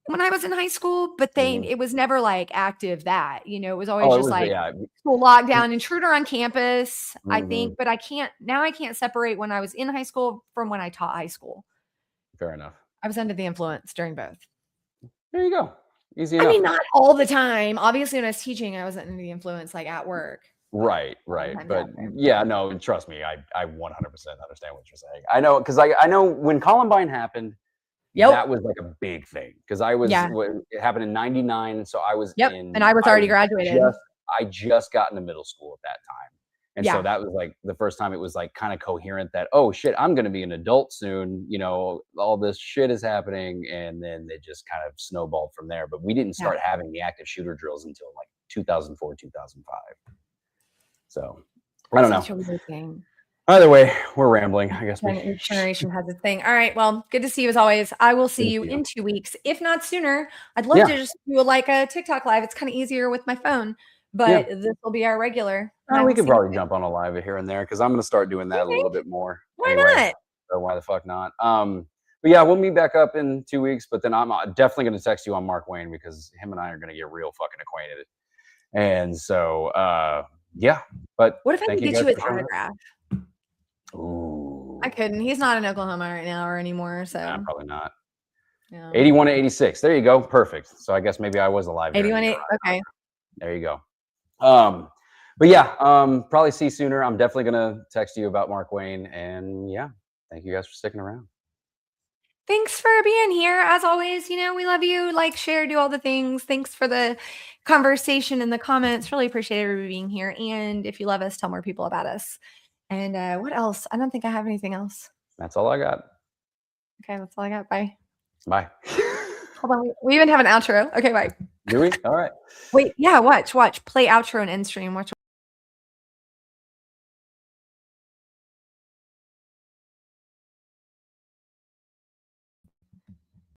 when I was in high school, but it was never like active it was always just like school lockdown, intruder on campus, I think, but I can't separate when I was in high school from when I taught high school. Fair enough. I was under the influence during both. There you go. Easy enough. I mean, not all the time. Obviously, when I was teaching, I wasn't under the influence like at work. Right. But yeah, no, trust me, I 100% understand what you're saying. I know, because I know when Columbine happened, that was like a big thing because it happened in '99, so I was and I was already graduated. I just got into middle school at that time, and so that was like the first time it was like kind of coherent that, oh shit, I'm going to be an adult soon. All this shit is happening, and then it just kind of snowballed from there. But we didn't start having the active shooter drills until like 2004, 2005. So I don't know. Either way, we're rambling. I guess each generation has its thing. All right. Well, good to see you as always. I will see you in 2 weeks, if not sooner. I'd love to just do a TikTok live. It's kind of easier with my phone, but this will be our regular. We could probably jump on a live here and there because I'm going to start doing that a little bit more. Why not? So why the fuck not? But yeah, we'll meet back up in 2 weeks. But then I'm definitely going to text you on Markwayne because him and I are going to get real fucking acquainted. And so, yeah. But what if I could get you his autograph? Ooh. I couldn't. He's not in Oklahoma right now or anymore. So probably not. 81 to 86. There you go. Perfect. So I guess maybe I was alive. 81. Okay. There you go. But yeah, probably see you sooner. I'm definitely gonna text you about Markwayne, and yeah, thank you guys for sticking around. Thanks for being here. As always, we love you. Like, share, do all the things. Thanks for the conversation in the comments. Really appreciate everybody being here. And if you love us, tell more people about us. And what else? I don't think I have anything else. That's all I got. Okay, that's all I got. Bye. Bye. Hold on. We even have an outro. Okay, bye. Do we? All right. Wait, yeah, watch. Play outro and end stream. Watch.